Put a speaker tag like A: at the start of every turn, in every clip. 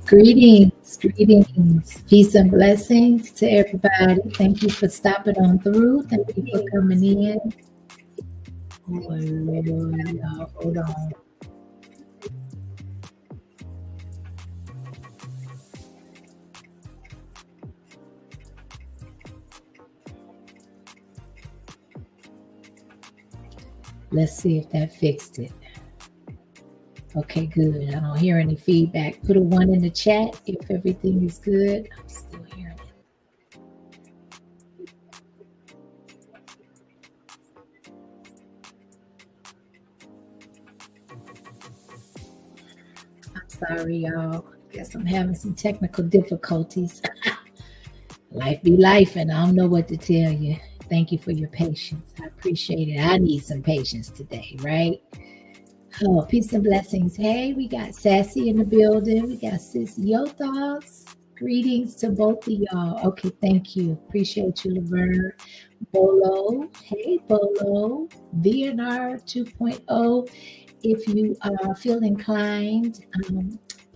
A: Greetings, greetings, peace and blessings to everybody. Thank you for stopping on through. Thank you for coming in. Hallelujah. Hold on. Let's see if that fixed it. Okay, good. I don't hear any feedback. Put a one in the chat if everything is good. I'm still hearing it. I'm sorry, y'all. Guess I'm having some technical difficulties. Life be life, and I don't know what to tell you. Thank you for your patience. I appreciate it. I need some patience today, right? Oh, peace and blessings. Hey, we got Sassy in the building. We got Sis Yo Thoughts. Greetings to both of y'all. Okay, thank you. Appreciate you, Laverne. Bolo. Hey, Bolo. VNR 2.0. If you feel inclined,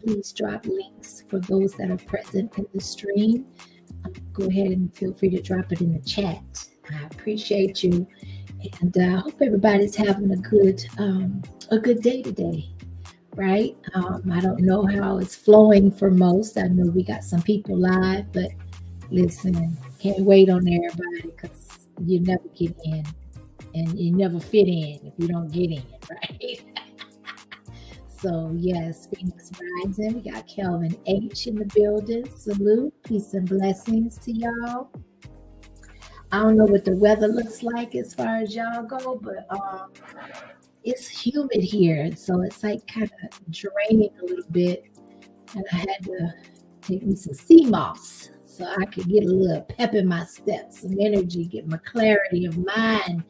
A: please drop links for those that are present in the stream. Go ahead and feel free to drop it in the chat. I appreciate you, and I hope everybody's having a good day today. Right? I don't know how it's flowing for most. I know we got some people live, but listen, can't wait on everybody because you never get in, and you never fit in if you don't get in, right? So yes, Phoenix Rising. We got Kelvin H in the building. Salute, peace and blessings to y'all. I don't know what the weather looks like as far as y'all go, but it's humid here, so it's like kind of draining a little bit. And I had to take me some sea moss so I could get a little pep in my steps, some energy, get my clarity of mind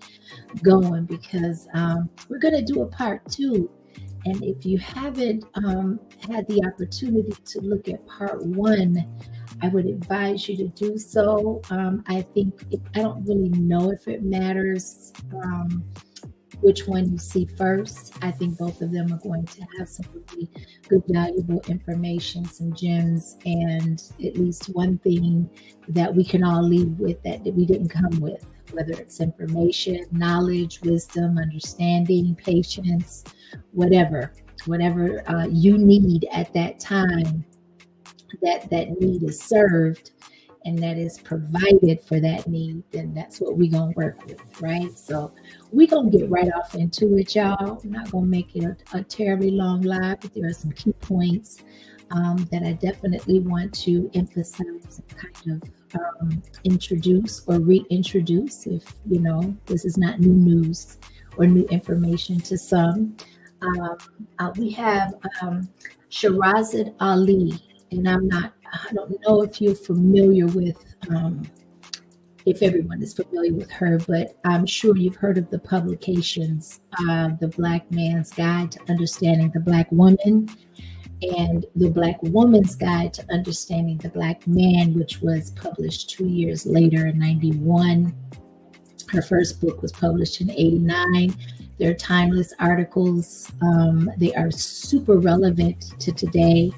A: going because we're going to do a part two. And if you haven't had the opportunity to look at part one, I would advise you to do so. I think I don't really know if it matters which one you see first. I think both of them are going to have some really good, valuable information, some gems, and at least one thing that we can all leave with that we didn't come with, whether it's information, knowledge, wisdom, understanding, patience, whatever you need at that time, that need is served and that is provided for that need, then that's what we're going to work with, right? So we're going to get right off into it, y'all. I'm not going to make it a terribly long live, but there are some key points that I definitely want to emphasize and kind of introduce or reintroduce if, this is not new news or new information to some. We have Shirazad Ali, and I don't know if you're familiar with, if everyone is familiar with her, but I'm sure you've heard of the publications, The Black Man's Guide to Understanding the Black Woman and The Black Woman's Guide to Understanding the Black Man, which was published 2 years later in 91. Her first book was published in 89. They're timeless articles. They are super relevant to today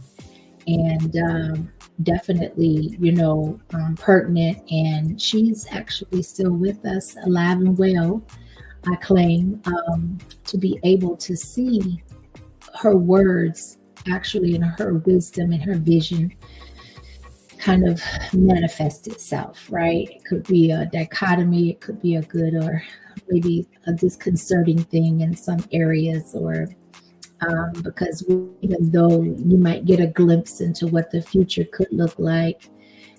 A: and definitely, pertinent. And she's actually still with us, alive and well, I claim, to be able to see her words actually in her wisdom and her vision kind of manifest itself, right? It could be a dichotomy, it could be a good or maybe a disconcerting thing in some areas, or because even though you might get a glimpse into what the future could look like,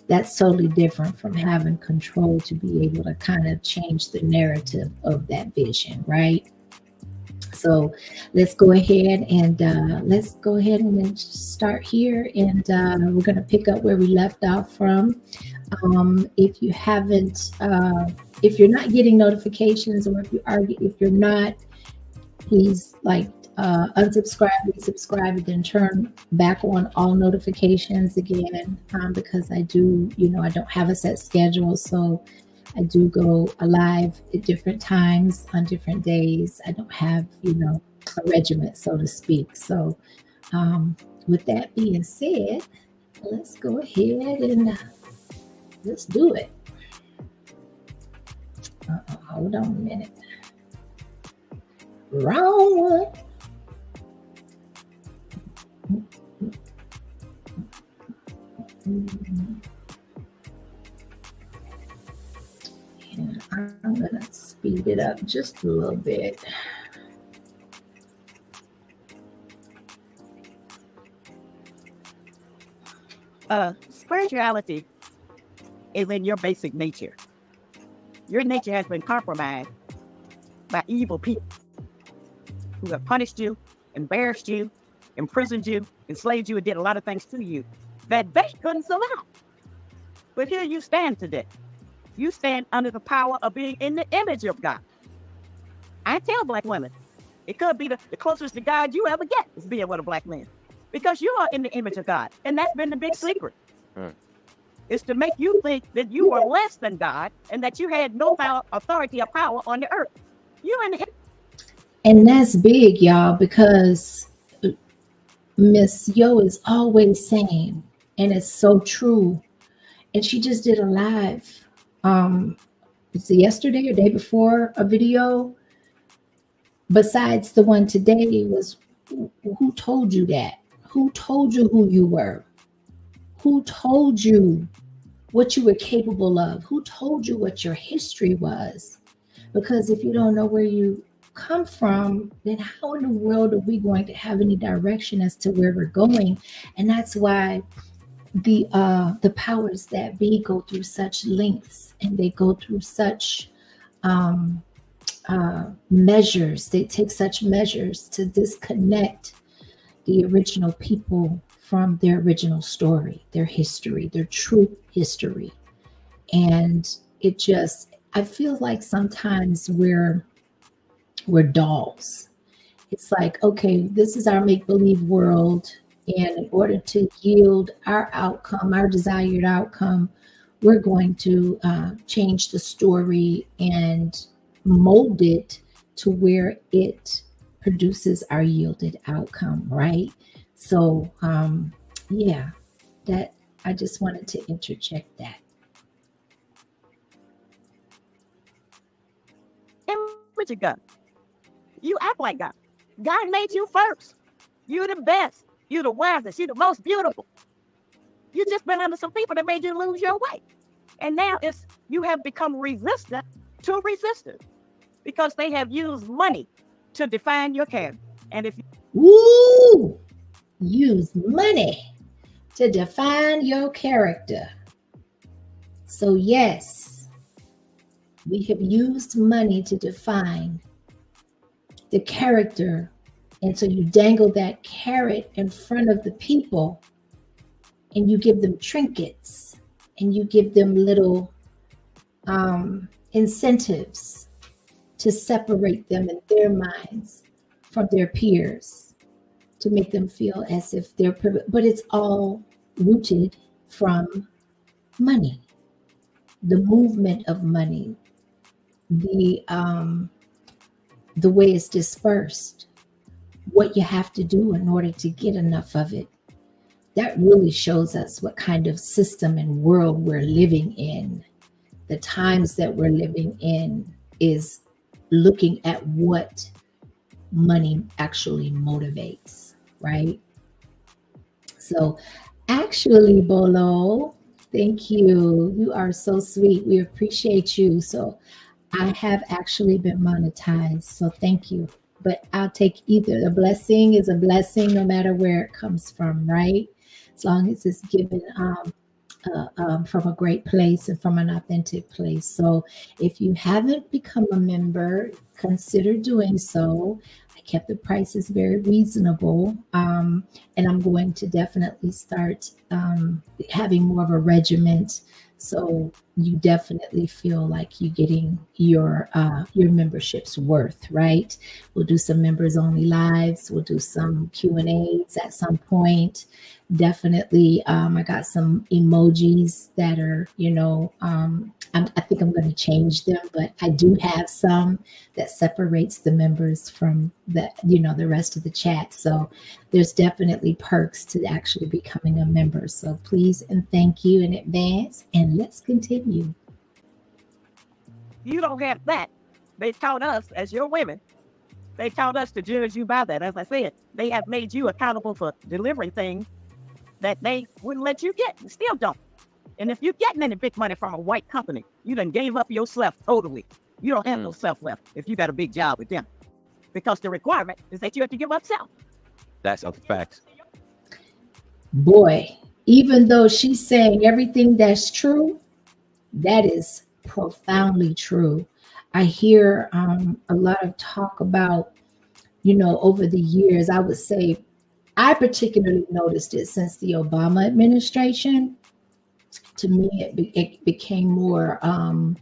A: that's totally different from having control to be able to kind of change the narrative of that vision, right? So let's go ahead and then start here, and we're going to pick up where we left off from. If you haven't, if you're not getting notifications, or if you're not, please unsubscribe, resubscribe, and then turn back on all notifications again, because I don't have a set schedule, so I do go live at different times on different days. I don't have, a regiment, so to speak. So with that being said, let's go ahead and let's do it. Hold on a minute. Wrong one. And I'm going to speed it up just a little bit.
B: Spirituality is in your basic nature. Your nature has been compromised by evil people who have punished you, embarrassed you, imprisoned you, enslaved you, and did a lot of things to you that they couldn't survive. But here you stand today. You stand under the power of being in the image of God. I tell Black women, it could be the closest to God you ever get is being with a Black man. Because you are in the image of God. And that's been the big secret. It's to make you think that you are less than God and that you had no power, authority, or power on the earth. You're in the image.
A: And that's big, y'all, because Miss Yo is always saying, and it's so true. And she just did a live, it's yesterday or day before, a video. Besides the one today, was who told you that? Who told you who you were? Who told you what you were capable of? Who told you what your history was? Because if you don't know where you come from, then how in the world are we going to have any direction as to where we're going? And that's why the powers that be go through such lengths, and they go through such measures. They take such measures to disconnect the original people from their original story, their history, their true history. And it just, I feel like sometimes we're dolls. It's like, okay, this is our make-believe world, and in order to yield our outcome, our desired outcome, we're going to change the story and mold it to where it produces our yielded outcome, right? So yeah, that I just wanted to interject that.
B: Image of God. You act like God. God made you first. You're the best. You're the wisest. You're the most beautiful. You just been under some people that made you lose your way. And now it's you have become resistant to resistance because they have used money to define your character. And if
A: Woo! Use money to define your character. So yes, we have used money to define the character. And so you dangle that carrot in front of the people, and you give them trinkets, and you give them little incentives to separate them in their minds from their peers, to make them feel as if they're privileged. But it's all rooted from money, the movement of money, the way it's dispersed, what you have to do in order to get enough of it. That really shows us what kind of system and world we're living in. The times that we're living in is looking at what money actually motivates, right? So actually, Bolo, thank you. You are so sweet. We appreciate you. So I have actually been monetized. So thank you. But I'll take either. A blessing is a blessing no matter where it comes from, right? As long as it's given from a great place and from an authentic place. So if you haven't become a member, consider doing so. I kept the prices very reasonable. And I'm going to definitely start having more of a regiment. So you definitely feel like you're getting your membership's worth, right? We'll do some members only lives. We'll do some Q&As at some point. Definitely, I got some emojis that are, I think I'm going to change them, but I do have some that separates the members from the rest of the chat. So there's definitely perks to actually becoming a member. So please and thank you in advance, and let's continue.
B: You don't have that. They taught us as your women. They taught us to judge you by that. As I said, they have made you accountable for delivering things that they wouldn't let you get and still don't. And if you're getting any big money from a white company, you done gave up yourself totally. You don't have no self left if you got a big job with them. Because the requirement is that you have to give up self.
C: That's a fact.
A: Boy, even though she's saying everything that's true, that is profoundly true. I hear a lot of talk about, over the years, I would say, I particularly noticed it since the Obama administration. To me, it became more,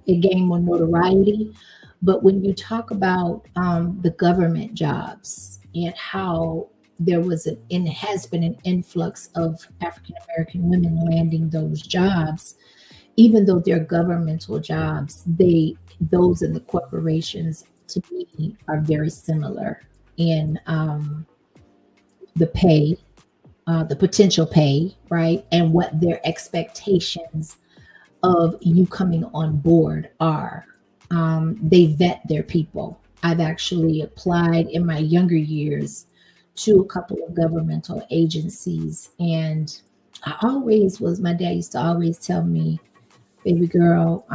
A: it gained more notoriety. But when you talk about the government jobs and how there was has been an influx of African American women landing those jobs, even though they're governmental jobs, those in the corporations to me are very similar in the pay, the potential pay, right? And what their expectations of you coming on board are. They vet their people. I've actually applied in my younger years to a couple of governmental agencies. And my dad used to always tell me, baby girl,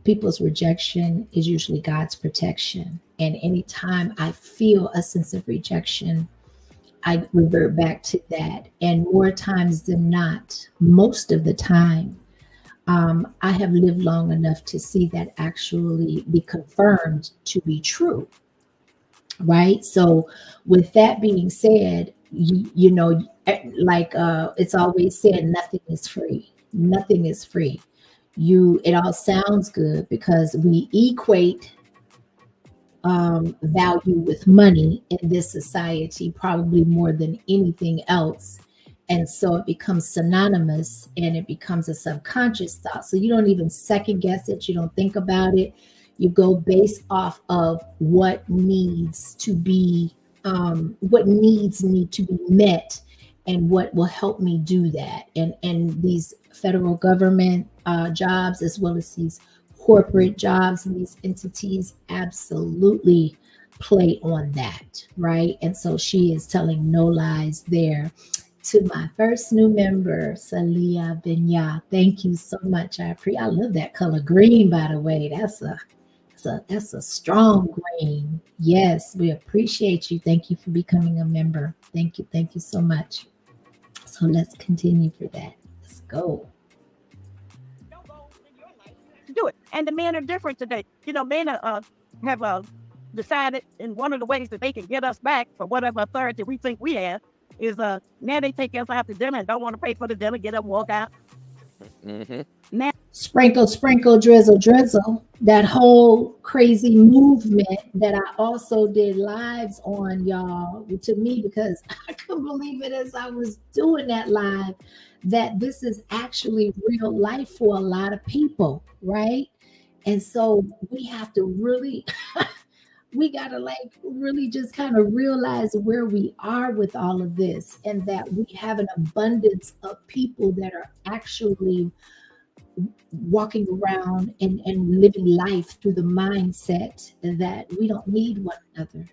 A: people's rejection is usually God's protection. And anytime I feel a sense of rejection, I revert back to that. And more times than not, most of the time, I have lived long enough to see that actually be confirmed to be true. Right. So with that being said, it's always said, nothing is free. Nothing is free. It all sounds good because we equate value with money in this society, probably more than anything else. And so it becomes synonymous and it becomes a subconscious thought. So you don't even second guess it. You don't think about it. You go based off of what needs need to be met and what will help me do that. And these federal government jobs, as well as these corporate jobs and these entities, absolutely play on that, right? And so she is telling no lies there. To my first new member, Salia Benya, thank you so much. I love that color green, by the way. That's a strong green. Yes, we appreciate you. Thank you for becoming a member. Thank you so much. So let's continue for that. Let's go.
B: To do it. And the men are different today. Men have decided in one of the ways that they can get us back for whatever authority we think we have is now they take us out to dinner and don't want to pay for the dinner, get up, walk out.
C: Mm-hmm.
B: Now,
A: sprinkle, drizzle, drizzle. That whole crazy movement that I also did lives on, y'all, to me, because I couldn't believe it as I was doing that live, that this is actually real life for a lot of people, right? And so we have to really... we got to really just kind of realize where we are with all of this, and that we have an abundance of people that are actually walking around and living life through the mindset that we don't need one another,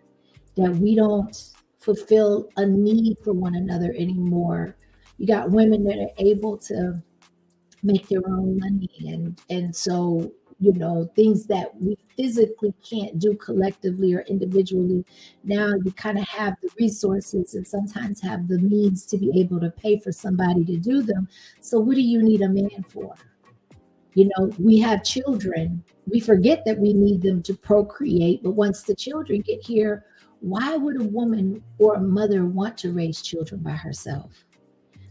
A: that we don't fulfill a need for one another anymore. You got women that are able to make their own money, and so things that we physically can't do collectively or individually. Now you kind of have the resources and sometimes have the means to be able to pay for somebody to do them. So what do you need a man for? We have children. We forget that we need them to procreate, but once the children get here, why would a woman or a mother want to raise children by herself?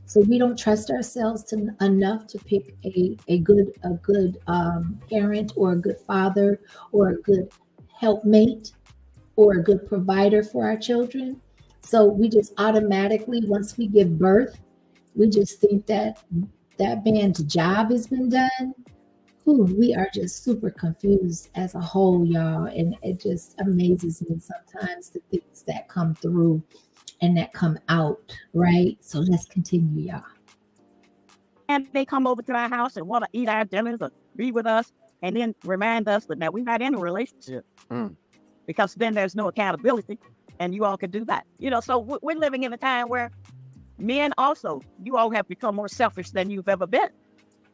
A: So we don't trust ourselves enough to pick a good parent or a good father or a good helpmate or a good provider for our children. So we just automatically, once we give birth, we just think that that man's job has been done. Ooh, we are just super confused as a whole, y'all. And it just amazes me sometimes the things that come through and that come out, right? So let's continue, y'all.
B: And they come over to our house and want to eat our dinners or be with us and then remind us that now we're not in a relationship because then there's no accountability and you all can do that. So we're living in a time where men also, you all have become more selfish than you've ever been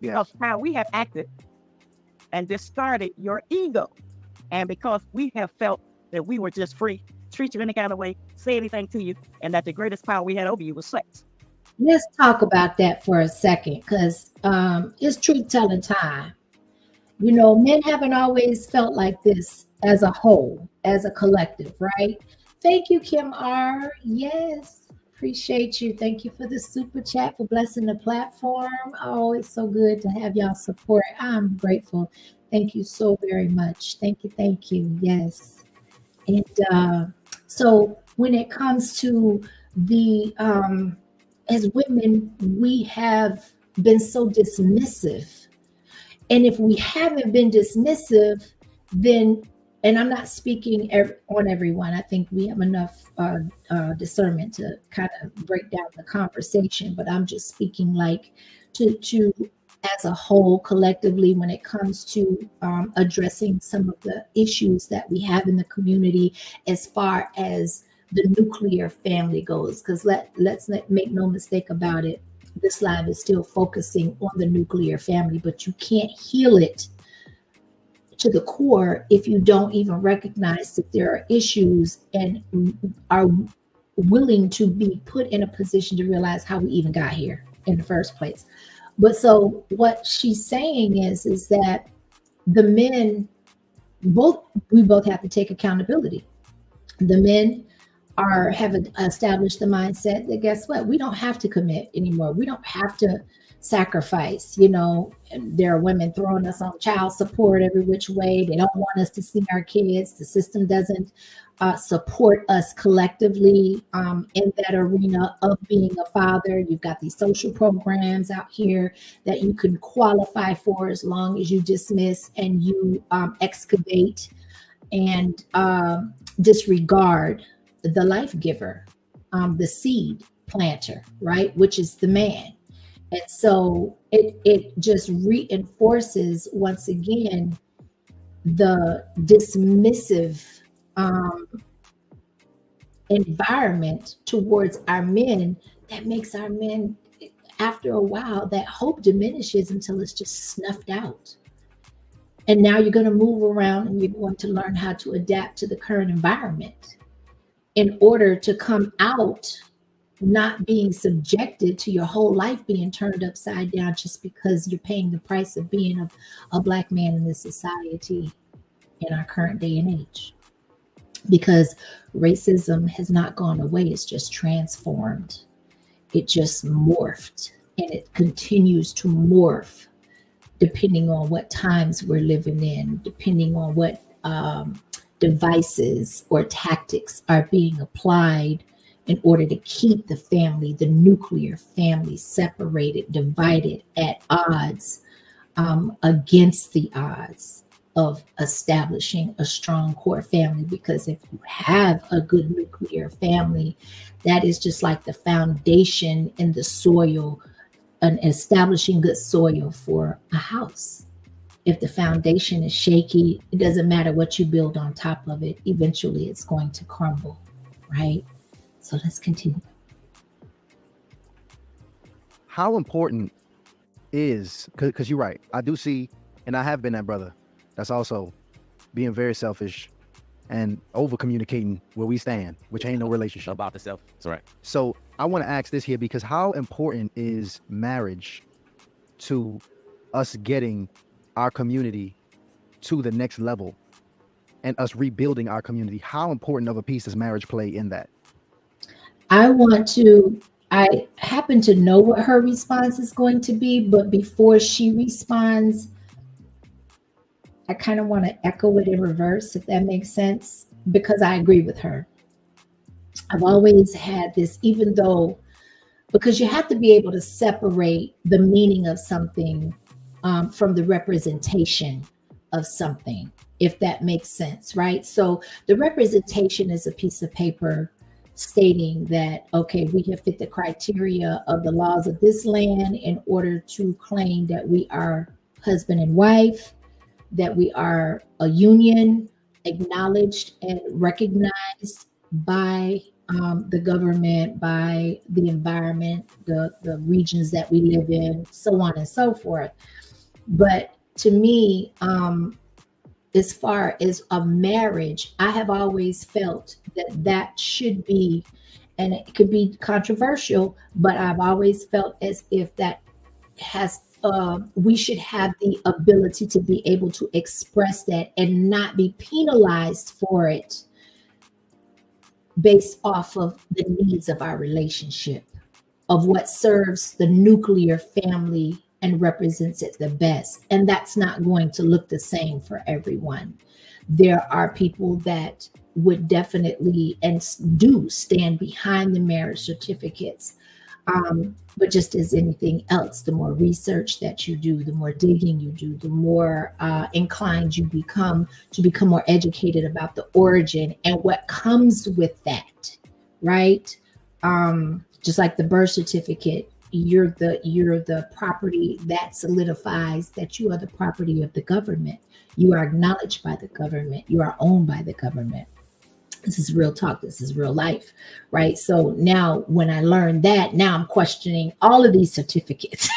B: because how we have acted and discarded your ego. And because we have felt that we were just free, treat you any kind of way, say anything to you, and that the greatest power we had over you was sex.
A: Let's talk about that for a second because it's truth telling time. Men haven't always felt like this as a whole, as a collective, right? Thank you, Kim R. Yes, appreciate you. Thank you for the super chat, for blessing the platform. Oh, it's so good to have y'all support. I'm grateful. Thank you so very much. Thank you. Thank you. Yes. And so when it comes to the, as women, we have been so dismissive. And if we haven't been dismissive, then, and I'm not speaking on everyone, I think we have enough discernment to kind of break down the conversation, but I'm just speaking like to as a whole, collectively, when it comes to addressing some of the issues that we have in the community as far as the nuclear family goes, because let's make no mistake about it. This live is still focusing on the nuclear family, but you can't heal it to the core if you don't even recognize that there are issues and are willing to be put in a position to realize how we even got here in the first place. But so what she's saying is that the men, we both have to take accountability. The men have established the mindset that guess what? We don't have to commit anymore. We don't have to sacrifice. And there are women throwing us on child support every which way. They don't want us to see our kids. The system doesn't support us collectively in that arena of being a father. You've got these social programs out here that you can qualify for as long as you dismiss and you excavate and disregard the life giver, the seed planter, right? Which is the man. And so it just reinforces once again the dismissive environment towards our men that makes our men, after a while, that hope diminishes until it's just snuffed out. And now you're going to move around and you're going to learn how to adapt to the current environment in order to come out not being subjected to your whole life being turned upside down just because you're paying the price of being a Black man in this society in our current day and age. Because racism has not gone away, it's just transformed. It just morphed, and it continues to morph depending on what times we're living in, depending on what devices or tactics are being applied in order to keep the family, the nuclear family, separated, divided, at odds, against the odds of establishing a strong core family. Because if you have a good nuclear family, that is just like the foundation in the soil, and establishing good soil for a house. If the foundation is shaky, it doesn't matter what you build on top of it. Eventually it's going to crumble, right? So let's continue.
D: How important is, because you're right, I do see, and I have been that brother that's also being very selfish and over communicating where we stand, which ain't no relationship.
C: About the self. That's right.
D: So I want to ask this here, because how important is marriage to us getting our community to the next level and us rebuilding our community? How important of a piece does marriage play in that?
A: I want to I happen to know what her response is going to be, but before she responds, I kind of want to echo it in reverse, if that makes sense, because I agree with her. I've always had this, even though, because you have to be able to separate the meaning of something from the representation of something, if that makes sense, right? So the representation is a piece of paper stating that, okay, we have fit the criteria of the laws of this land in order to claim that we are husband and wife, that we are a union acknowledged and recognized by the government, by the environment, the regions that we live in, so on and so forth. But to me, as far as a marriage, I have always felt that that should be, and it could be controversial, but I've always felt as if that has, we should have the ability to be able to express that and not be penalized for it based off of the needs of our relationship, of what serves the nuclear family and represents it the best. And that's not going to look the same for everyone. There are people that would definitely and do stand behind the marriage certificates. But just as anything else, the more research that you do, the more digging you do, the more inclined you become to become more educated about the origin and what comes with that, right? Just like the birth certificate, you're the property that solidifies that you are the property of the government. You are acknowledged by the government. You are owned by the government. This is real talk. This is real life, right? So now when I learned that, now I'm questioning all of these certificates,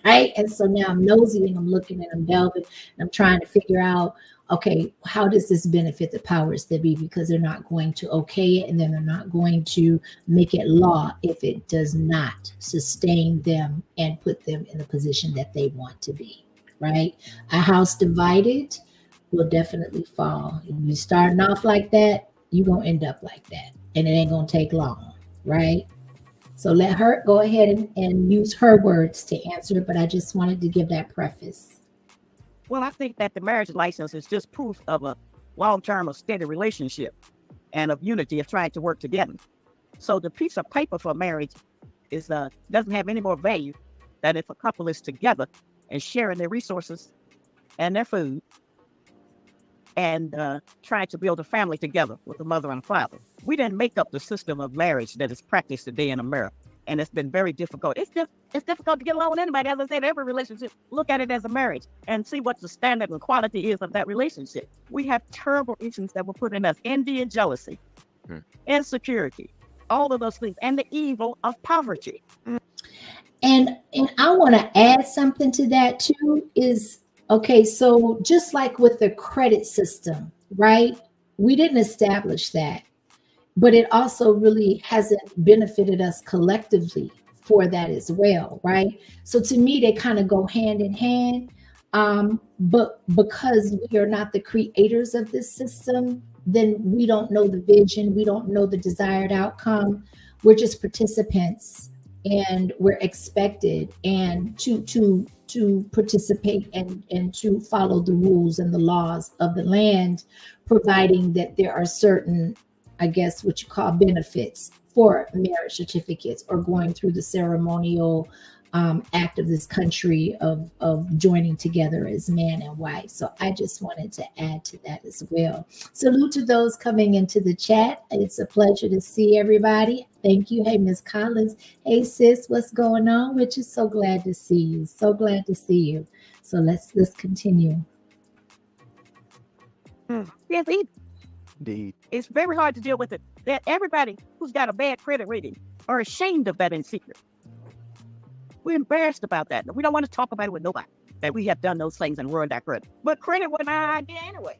A: right? And so now I'm nosy and I'm looking and I'm delving and I'm trying to figure out, okay, how does this benefit the powers that be? Because they're not going to okay it, and then they're not going to make it law if it does not sustain them and put them in the position that they want to be, right? A house divided will definitely fall. If you're starting off like that, you're going to end up like that. And it ain't going to take long, right? So let her go ahead and use her words to answer it. But I just wanted to give that preface.
B: Well, I think that the marriage license is just proof of a long-term or steady relationship and of unity of trying to work together. So the piece of paper for marriage is doesn't have any more value than if a couple is together and sharing their resources and their food and trying to build a family together with a mother and father. We didn't make up the system of marriage that is practiced today in America, and it's been very difficult. It's difficult to get along with anybody. As I said, every relationship, look at it as a marriage and see what the standard and quality is of that relationship. We have terrible issues that will put in us envy and jealousy, insecurity, all of those things, and the evil of poverty.
A: And I want to add something to that too is, okay, so just like with the credit system, right? We didn't establish that, but it also really hasn't benefited us collectively for that as well, right? So to me, they kind of go hand in hand. But because we are not the creators of this system, then we don't know the vision, we don't know the desired outcome. We're just participants, and we're expected and to participate and to follow the rules and the laws of the land, providing that there are certain, I guess, what you call benefits for marriage certificates or going through the ceremonial act of this country of joining together as man and wife. So I just wanted to add to that as well. Salute to those coming into the chat. It's a pleasure to see everybody. Thank you. Hey, Miss Collins. Hey, sis, what's going on? We're just so glad to see you. So glad to see you. So let's continue.
B: Yes,
D: Indeed.
B: it's very hard to deal with it. That everybody who's got a bad credit rating are ashamed of that in secret. We're embarrassed about that. We don't want to talk about it with nobody, that we have done those things and ruined our credit. But credit wasn't our idea anyway.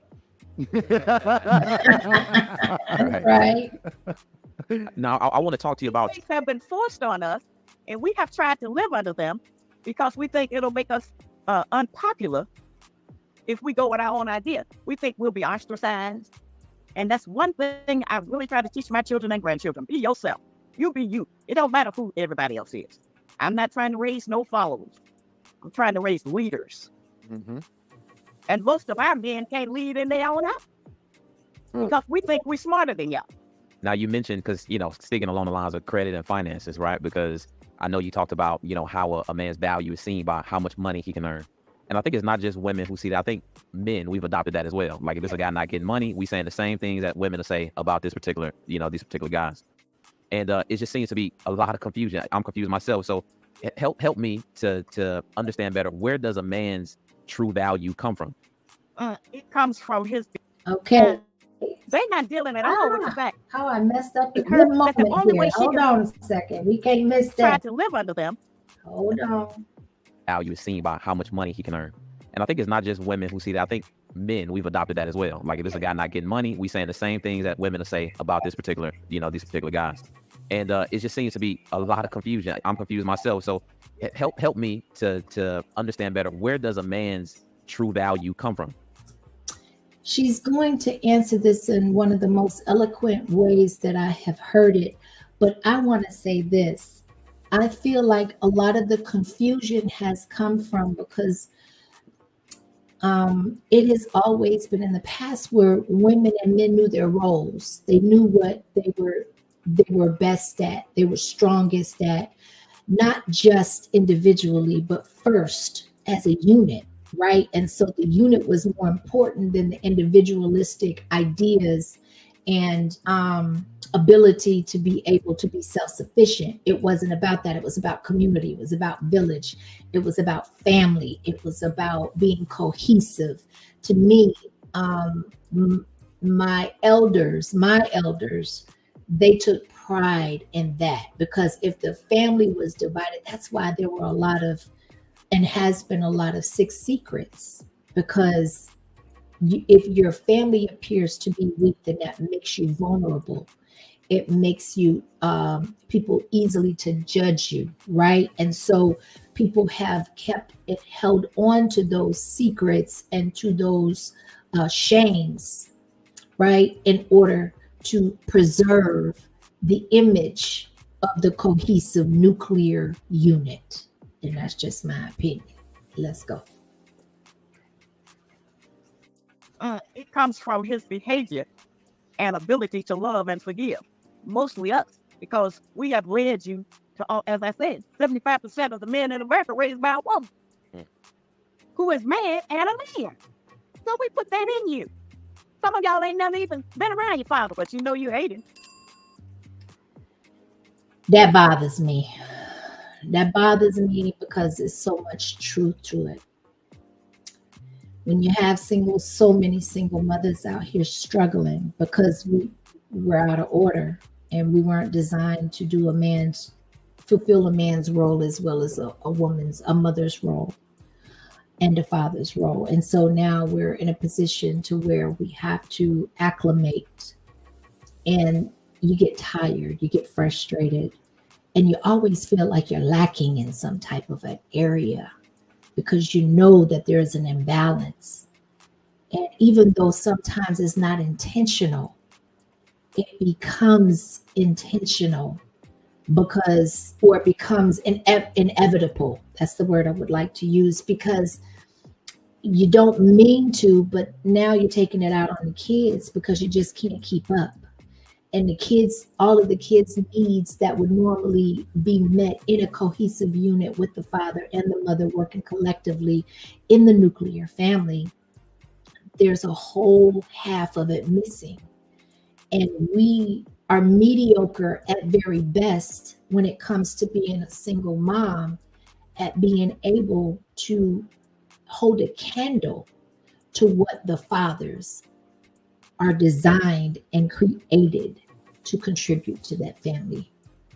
A: Right.
C: Now, I want to talk to you about.
B: Things have been forced on us, and we have tried to live under them because we think it'll make us unpopular if we go with our own idea. We think we'll be ostracized. And that's one thing I really try to teach my children and grandchildren. Be yourself. You be you. It don't matter who everybody else is. I'm not trying to raise no followers. I'm trying to raise leaders.
C: Mm-hmm.
B: And most of our men can't lead in their own house because we think we're smarter than y'all.
C: Now you mentioned, because, speaking along the lines of credit and finances, right? Because I know you talked about, how a man's value is seen by how much money he can earn. And I think it's not just women who see that. I think men, we've adopted that as well. Like if it's a guy not getting money, we saying the same things that women will say about this particular, these particular guys. And it just seems to be a lot of confusion. I'm confused myself. So help me to understand better. Where does a man's true value come from?
B: It comes from his.
A: Okay.
B: They're not dealing at all with the fact.
A: Oh, I messed up.
B: Her-
A: Good
B: that the
A: moment
B: only
A: here.
B: way she
A: Hold
B: can-
A: on a second. We can't miss
B: Try
A: that.
B: to live under them.
A: Hold on.
C: Value is seen by how much money he can earn. And I think it's not just women who see that. I think men, we've adopted that as well. Like if it's a guy not getting money, we saying the same things that women will say about this particular, these particular guys. And it just seems to be a lot of confusion. I'm confused myself. So help me to understand better. Where does a man's true value come from?
A: She's going to answer this in one of the most eloquent ways that I have heard it. But I want to say this. I feel like a lot of the confusion has come from because it has always been in the past where women and men knew their roles. They knew what they were best at, they were strongest at, not just individually, but first as a unit, right? And so the unit was more important than the individualistic ideas and ability to be able to be self-sufficient. It wasn't about that. It was about community. It was about village. It was about family. It was about being cohesive. To me, my elders, they took pride in that, because if the family was divided, that's why there were a lot of, and has been a lot of, sick secrets, because if your family appears to be weak, then that makes you vulnerable. It makes you people easily to judge you, right? And so people have kept it, held on to those secrets and to those shames, right, in order to preserve the image of the cohesive nuclear unit. And that's just my opinion. Let's go.
B: It comes from his behavior and ability to love and forgive. Mostly us, because we have raised you to, as I said, 75% of the men in America raised by a woman who is man and a man. So we put that in you. Some of y'all ain't never even been around your father, but you know you hate him.
A: That bothers me. That bothers me because there's so much truth to it. When you have so many single mothers out here struggling because we're out of order and we weren't designed to fulfill a man's role as well as a mother's role and a father's role. And so now we're in a position to where we have to acclimate, and you get tired, you get frustrated, and you always feel like you're lacking in some type of an area because you know that there's an imbalance. And even though sometimes it's not intentional, it becomes intentional or it becomes inevitable. That's the word I would like to use, because you don't mean to, but now you're taking it out on the kids because you just can't keep up. And all of the kids' needs that would normally be met in a cohesive unit with the father and the mother working collectively in the nuclear family, there's a whole half of it missing. And we are mediocre at very best when it comes to being a single mom, at being able to hold a candle to what the fathers are designed and created to contribute to that family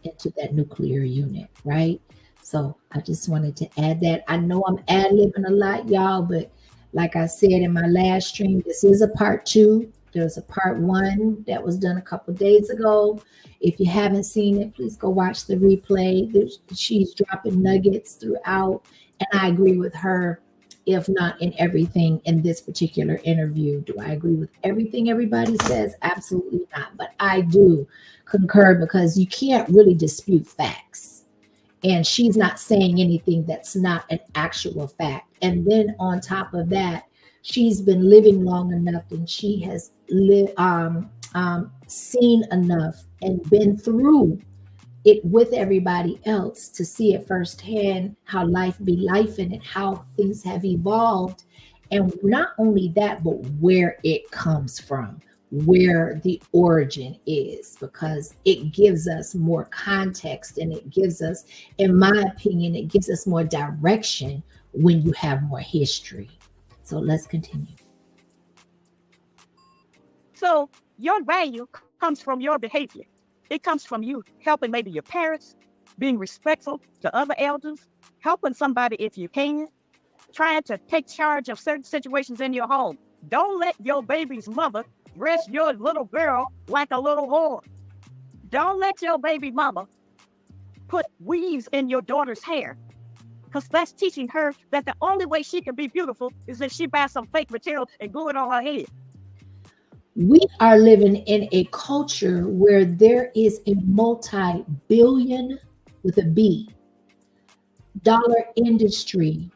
A: and to that nuclear unit, right? So I just wanted to add that. I know I'm ad-libbing a lot, y'all, but like I said in my last stream, this is a part 2. There's a part 1 that was done a couple days ago. If you haven't seen it, please go watch the replay. She's dropping nuggets throughout, and I agree with her if not in everything in this particular interview. Do I agree with everything everybody says? Absolutely not. But I do concur because you can't really dispute facts. And she's not saying anything that's not an actual fact. And then on top of that, she's been living long enough and she has seen enough and been through it with everybody else to see it firsthand how life be life and how things have evolved. And not only that, but where it comes from, where the origin is, because it gives us more context and it gives us, in my opinion, it gives us more direction when you have more history. So let's continue.
B: So your value comes from your behavior. It comes from you helping maybe your parents, being respectful to other elders, helping somebody if you can, trying to take charge of certain situations in your home. Don't let your baby's mother dress your little girl like a little whore. Don't let your baby mama put weaves in your daughter's hair, because that's teaching her that the only way she can be beautiful is if she buys some fake material and glue it on her head.
A: We are living in a culture where there is a multi-billion, with a B, dollar industry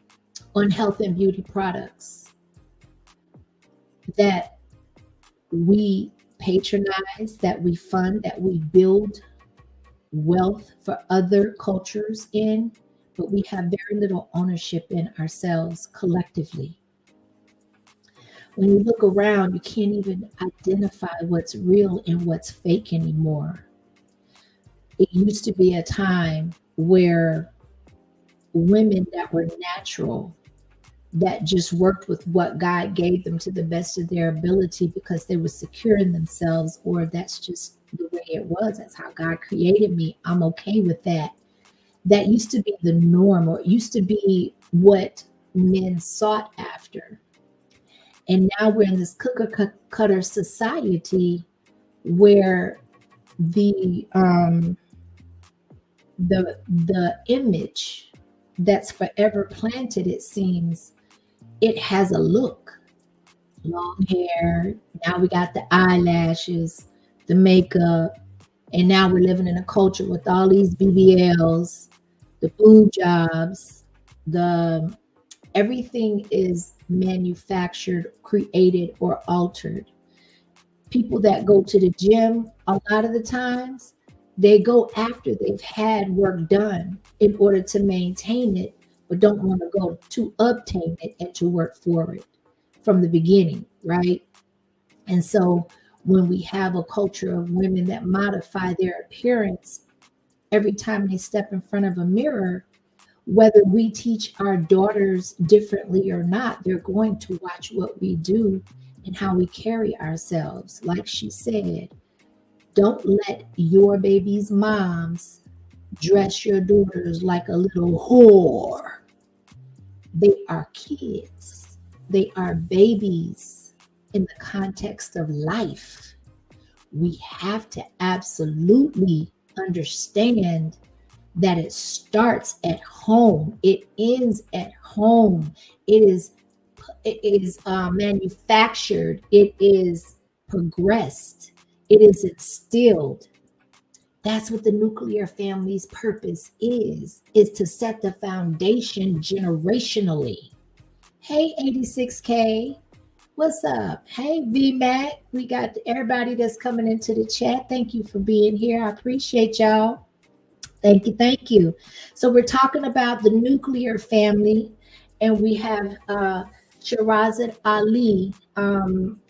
A: on health and beauty products that we patronize, that we fund, that we build wealth for other cultures in, but we have very little ownership in ourselves collectively. When you look around, you can't even identify what's real and what's fake anymore. It used to be a time where women that were natural, that just worked with what God gave them to the best of their ability because they were secure in themselves, or that's just the way it was. That's how God created me. I'm okay with that. That used to be the norm, or it used to be what men sought after. And now we're in this cookie cutter society where the image that's forever planted, it seems, it has a look. Long hair, now we got the eyelashes, the makeup, and now we're living in a culture with all these BBLs, the boob jobs, everything is manufactured, created, or altered. People that go to the gym, a lot of the times, they go after they've had work done in order to maintain it, but don't want to go to obtain it and to work for it from the beginning, right? And so when we have a culture of women that modify their appearance every time they step in front of a mirror, whether we teach our daughters differently or not, they're going to watch what we do and how we carry ourselves. Like she said, don't let your baby's moms dress your daughters like a little whore. They are kids. They are babies in the context of life. We have to absolutely understand that it starts at home. It ends at home. It is manufactured. It is progressed. It is instilled. That's what the nuclear family's purpose is to set the foundation generationally. Hey, 86K. What's up? Hey, VMAC. We got everybody that's coming into the chat. Thank you for being here. I appreciate y'all. Thank you. Thank you. So we're talking about the nuclear family, and we have Shahrazad Ali,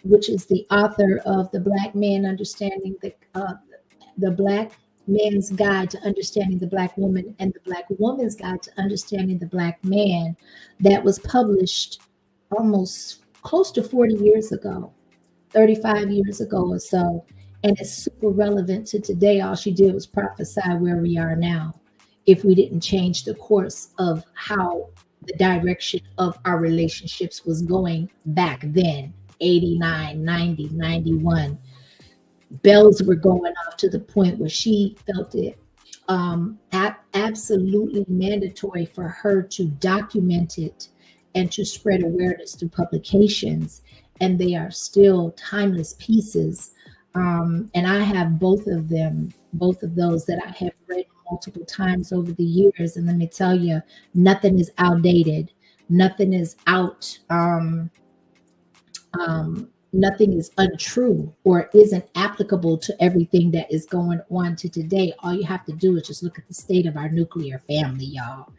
A: which is the author of The Black Man Understanding the Black Man's Guide to Understanding the Black Woman and the Black Woman's Guide to Understanding the Black Man, that was published almost close to 40 years ago, 35 years ago or so. And it's super relevant to today. All she did was prophesy where we are now if we didn't change the course of how the direction of our relationships was going back then, 89, 90, 91. Bells were going off to the point where she felt it absolutely mandatory for her to document it and to spread awareness through publications. And they are still timeless pieces. And I have both of them, both of those that I have read multiple times over the years. And let me tell you, nothing is outdated. Nothing is nothing is untrue or isn't applicable to everything that is going on to today. All you have to do is just look at the state of our nuclear family, y'all.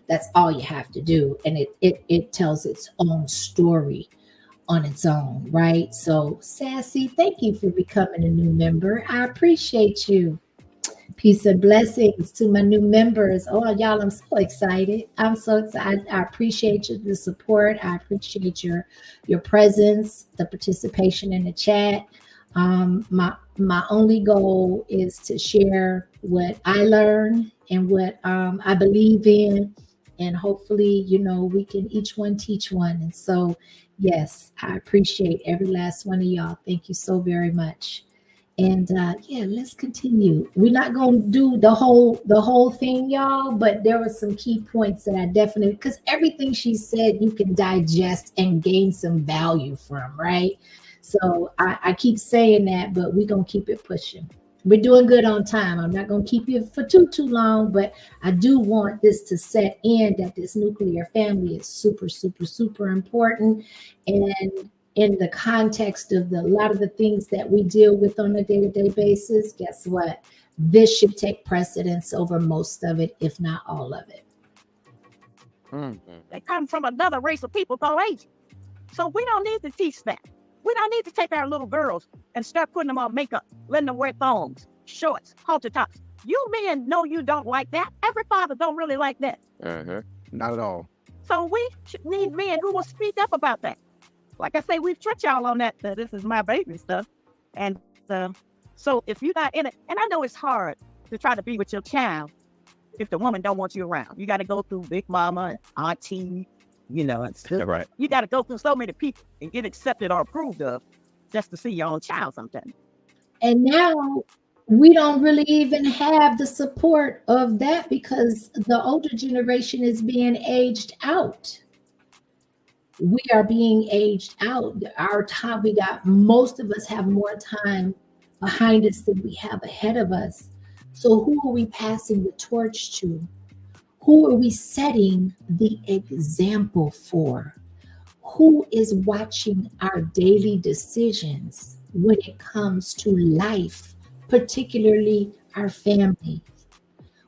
A: That's all you have to do. And it tells its own story on its own, right? So, Sassy, thank you for becoming a new member. I appreciate you. Peace and blessings to my new members. Oh, y'all, I'm so excited. I'm so excited. I appreciate the support. I appreciate your presence, the participation in the chat. My only goal is to share what I learn and what I believe in. And hopefully, we can each one teach one. And so, yes, I appreciate every last one of y'all. Thank you so very much. And let's continue. We're not going to do the whole thing, y'all, but there were some key points that I definitely, because everything she said, you can digest and gain some value from, right? So I keep saying that, but we're going to keep it pushing. We're doing good on time. I'm not going to keep you for too long, but I do want this to set in that this nuclear family is super, super, super important. And in the context of a lot of the things that we deal with on a day-to-day basis, guess what? This should take precedence over most of it, if not all of it.
B: They come from another race of people called Asian. So we don't need to teach that. We don't need to take our little girls and start putting them on makeup, letting them wear thongs, shorts, halter tops. You men know you don't like that. Every father don't really like that.
D: Not at all.
B: So we need men who will speak up about that. Like I say, we've tricked y'all on that. This is my baby stuff. And so if you're not in it, and I know it's hard to try to be with your child if the woman don't want you around. You got to go through Big Mama and Auntie, it's
C: Right.
B: You got to go through so many people and get accepted or approved of just to see your own child sometimes.
A: And now we don't really even have the support of that because the older generation is being aged out. We are being aged out. Our time, most of us have more time behind us than we have ahead of us. So who are we passing the torch to? Who are we setting the example for? Who is watching our daily decisions when it comes to life, particularly our family?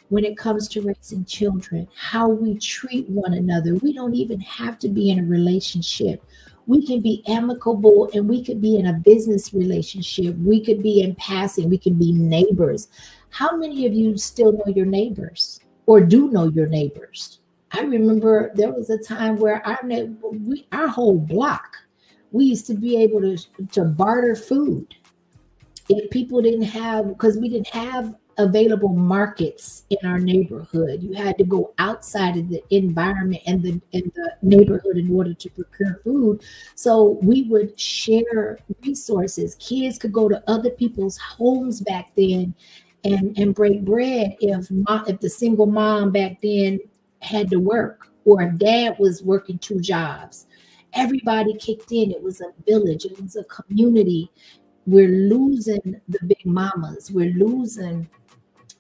A: When it comes to raising children, how we treat one another. We don't even have to be in a relationship. We can be amicable and we could be in a business relationship. We could be in passing. We can be neighbors. How many of you still know your neighbors or do know your neighbors? I remember there was a time where our whole block, we used to be able to barter food. If people didn't have, because we didn't have available markets in our neighborhood. You had to go outside of the environment and the neighborhood in order to procure food. So we would share resources. Kids could go to other people's homes back then and break bread if the single mom back then had to work or if dad was working 2 jobs. Everybody kicked in. It was a village. It was a community. We're losing the big mamas. We're losing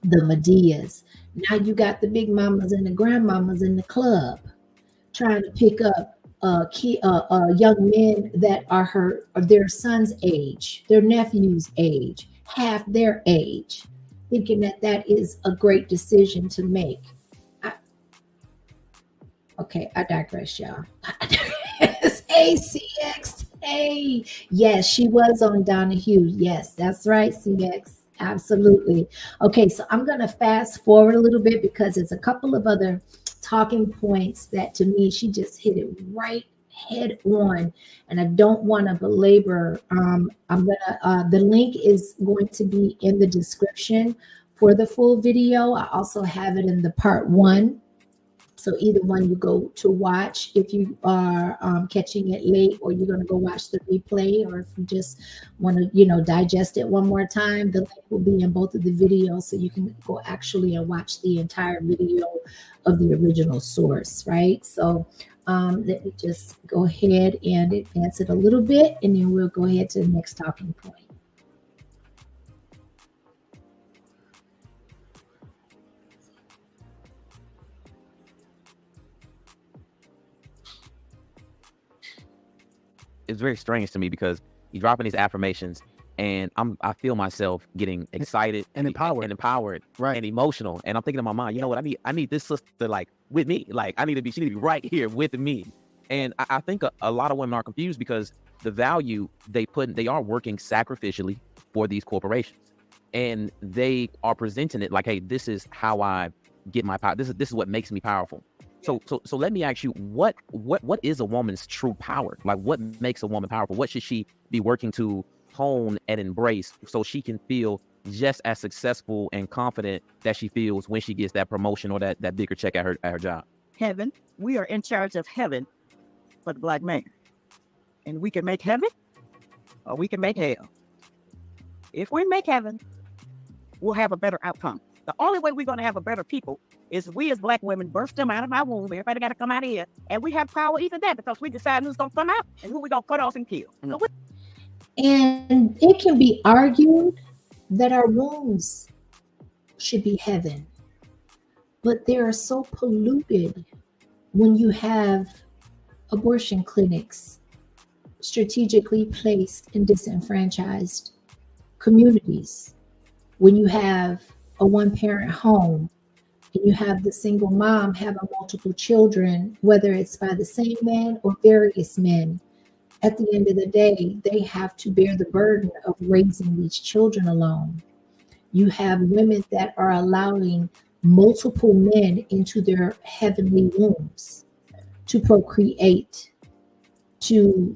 A: the Medias. Now you got the big mamas and the grandmamas in the club trying to pick up young men that are their son's age, their nephew's age, half their age, thinking that is a great decision to make. I digress, y'all. CX. Hey, yes, she was on Donahue. Yes, that's right, CX. Absolutely. Okay, so I'm going to fast forward a little bit because there's a couple of other talking points that to me, she just hit it right head on, and I don't want to belabor. The link is going to be in the description for the full video. I also have it in the part 1. So either one you go to watch if you are catching it late, or you're going to go watch the replay, or if you just want to, digest it one more time, the link will be in both of the videos. So you can go actually and watch the entire video of the original source, right? So Let me just go ahead and advance it a little bit, and then we'll go ahead to the next talking point.
C: It's very strange to me because you're dropping these affirmations, and I feel myself getting excited
D: And empowered. Right.
C: and emotional, and I'm thinking in my mind, you know what, I need this sister like with me, like she need to be right here with me. And I think a lot of women are confused because the value they are working sacrificially for these corporations, and they are presenting it like, hey, this is how I get my power. This is what makes me powerful. So let me ask you, what is a woman's true power? Like, what makes a woman powerful? What should she be working to hone and embrace so she can feel just as successful and confident that she feels when she gets that promotion or that bigger check at her job?
B: Heaven, we are in charge of heaven for the Black man. And we can make heaven or we can make hell. If we make heaven, we'll have a better outcome. The only way we're going to have a better people is we as Black women birth them out of our womb. Everybody got to come out of here. And we have power even then because we decide who's going to come out and who we're going to cut off and kill. So
A: And it can be argued that our wombs should be heaven, but they are so polluted when you have abortion clinics strategically placed in disenfranchised communities, when you have a one-parent home and you have the single mom having multiple children, whether it's by the same man or various men. At the end of the day, they have to bear the burden of raising these children alone. You have women that are allowing multiple men into their heavenly wombs to procreate, to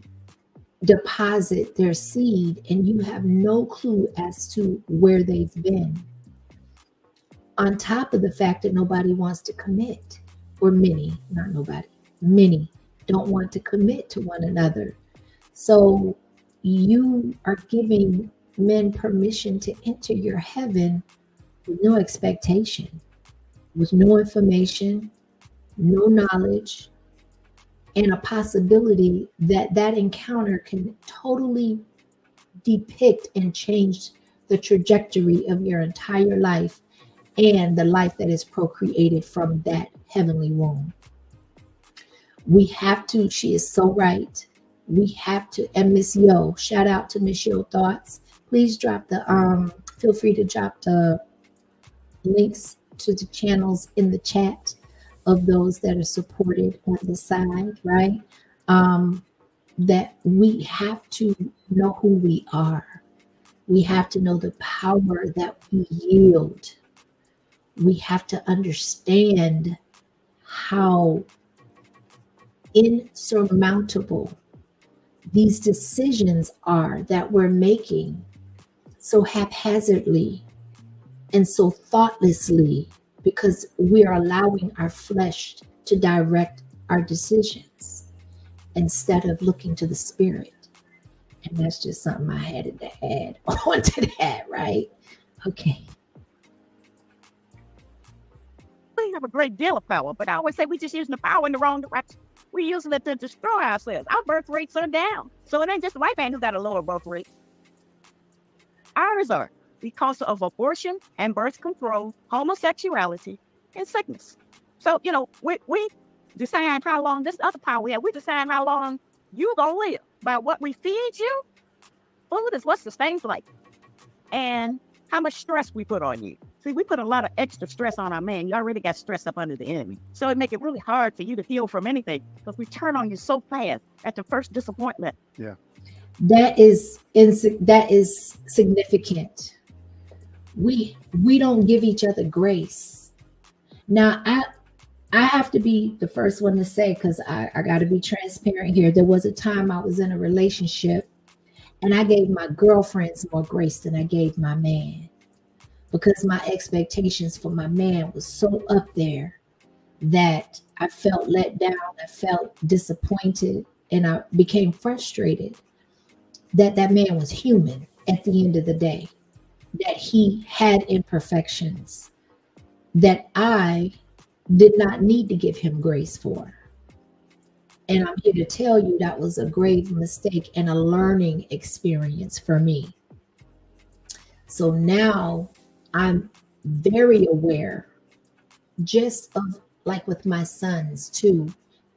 A: deposit their seed, and you have no clue as to where they've been. On top of the fact that nobody wants to commit, or many, not nobody, many don't want to commit to one another. So you are giving men permission to enter your heaven with no expectation, with no information, no knowledge, and a possibility that encounter can totally depict and change the trajectory of your entire life and the life that is procreated from that heavenly womb. We have to, she is so right. We have to, and Miss Yo, shout out to Miss Yo Thoughts. Please drop feel free to drop the links to the channels in the chat of those that are supported on the side, right? That we have to know who we are. We have to know the power that we yield. We have to understand how insurmountable these decisions are that we're making so haphazardly and so thoughtlessly, because we are allowing our flesh to direct our decisions instead of looking to the spirit. And that's just something I had to add on to that, right? Okay.
B: we have a great deal of power, but I always say we just using the power in the wrong direction. We're using it to destroy ourselves. Our birth rates are down. So it ain't just the white man who got a lower birth rate. Ours are because of abortion and birth control, homosexuality, and sickness. So, we decide how long, this other power we have, we decide how long you gonna live by what we feed you. Food is what sustains life. And how much stress we put on you. See, we put a lot of extra stress on our man. You already got stress up under the enemy. So it make it really hard for you to heal from anything because we turn on you so fast at the first disappointment.
D: Yeah.
A: That is significant. We don't give each other grace. Now, I have to be the first one to say, because I got to be transparent here. There was a time I was in a relationship and I gave my girlfriends more grace than I gave my man, because my expectations for my man was so up there that I felt let down. I felt disappointed and I became frustrated that man was human at the end of the day, that he had imperfections that I did not need to give him grace for. And I'm here to tell you that was a grave mistake and a learning experience for me. So now I'm very aware, just of like with my sons too,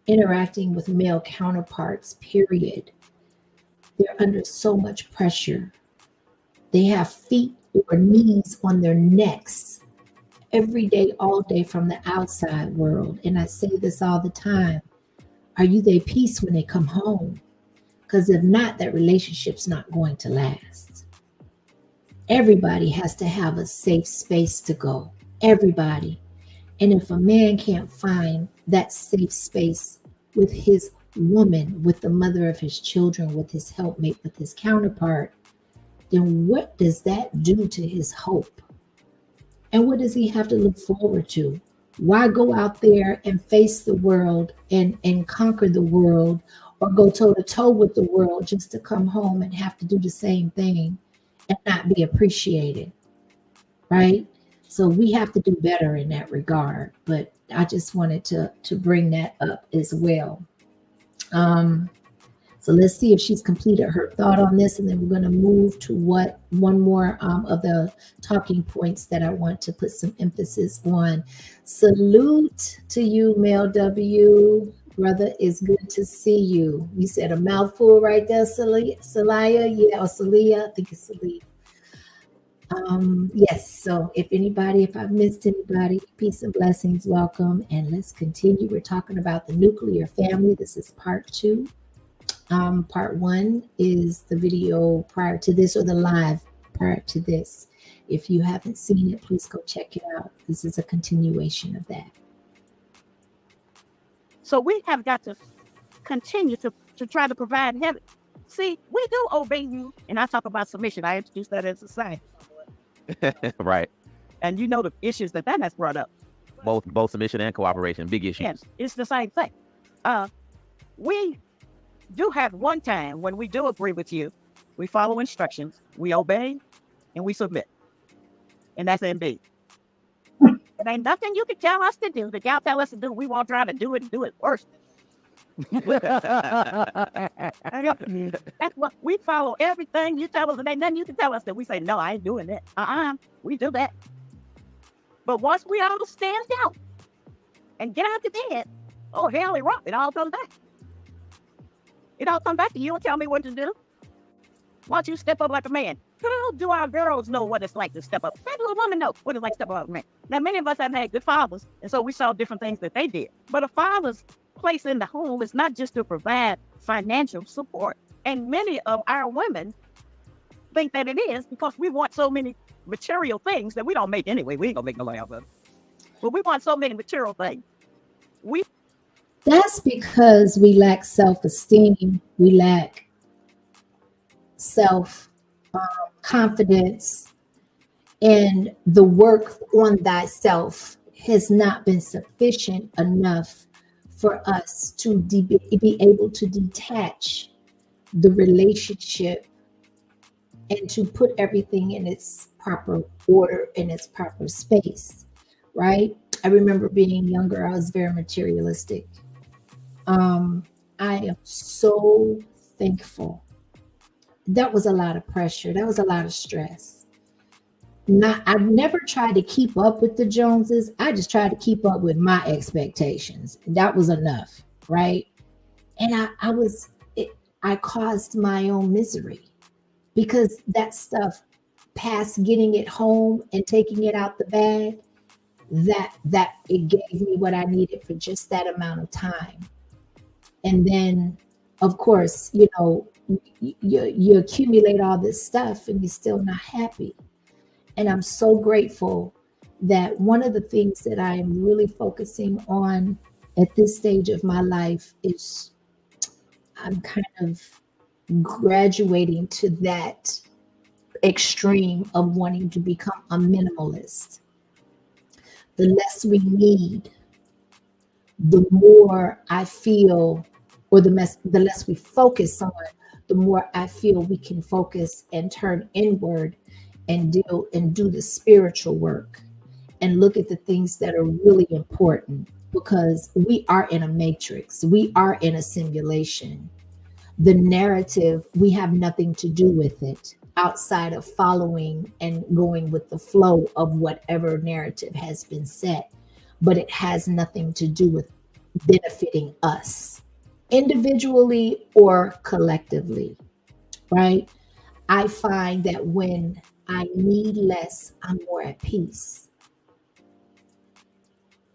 A: interacting with male counterparts, period. They're under so much pressure. They have feet or knees on their necks every day, all day from the outside world. And I say this all the time. Are you their peace when they come home? Because if not, that relationship's not going to last. Everybody has to have a safe space to go. Everybody. And if a man can't find that safe space with his woman, with the mother of his children, with his helpmate, with his counterpart, then what does that do to his hope? And what does he have to look forward to? Why go out there and face the world and conquer the world, or go toe to toe with the world just to come home and have to do the same thing and not be appreciated, right? So we have to do better in that regard. But I just wanted to bring that up as well. So let's see if she's completed her thought on this, and then we're going to move to one more of the talking points that I want to put some emphasis on. Salute to you, Mel W. Brother, it's good to see you. You said a mouthful right there, Celia. Yeah, or Celia. I think it's Celia. Yes, so if I've missed anybody, peace and blessings, welcome. And let's continue. We're talking about the nuclear family. This is part 2. Part 1 is the video prior to this, or the live prior to this. If you haven't seen it, please go check it out. This is a continuation of that.
B: So we have got to continue to try to provide heaven. See, we do obey you. And I talk about submission. I introduced that as a sign.
C: Right.
B: And you know the issues that has brought up.
C: Both submission and cooperation, big issues.
B: Yes, it's the same thing. We do have one time when we do agree with you. We follow instructions, we obey, and we submit. And that's MB. There ain't nothing you can tell us to do that y'all tell us to do. We won't try to do it and do it worse. That's what we follow. Everything you tell us, and ain't nothing you can tell us that we say, no, I ain't doing that. We do that. But once we all stand out and get out the bed, oh, hell, it all comes back. It all comes back to you and tell me what to do. Why don't you step up like a man? How do our girls know what it's like to step up? How do a woman know what it's like to step up like a man? Now, many of us have had good fathers, and so we saw different things that they did. But a father's place in the home is not just to provide financial support. And many of our women think that it is, because we want so many material things that we don't make anyway. We ain't gonna make no money out of it. But we want so many material things.
A: That's because we lack self-esteem. We lack self-confidence. And the work on thyself has not been sufficient enough for us to be able to detach the relationship and to put everything in its proper order, in its proper space, right? I remember being younger, I was very materialistic. I am so thankful. That was a lot of pressure. That was a lot of stress. I've never tried to keep up with the Joneses. I just tried to keep up with my expectations. That was enough, right? And I caused my own misery, because that stuff, past getting it home and taking it out the bag, that it gave me what I needed for just that amount of time. And then, of course, you accumulate all this stuff and you're still not happy. And I'm so grateful that one of the things that I am really focusing on at this stage of my life is I'm kind of graduating to that extreme of wanting to become a minimalist. The less we need, the more I feel, or the less we focus on, the more I feel we can focus and turn inward and do the spiritual work and look at the things that are really important. because we are in a matrix, we are in a simulation. The narrative, we have nothing to do with it outside of following and going with the flow of whatever narrative has been set, but it has nothing to do with benefiting us individually or collectively, right? I find that when I need less, I'm more at peace.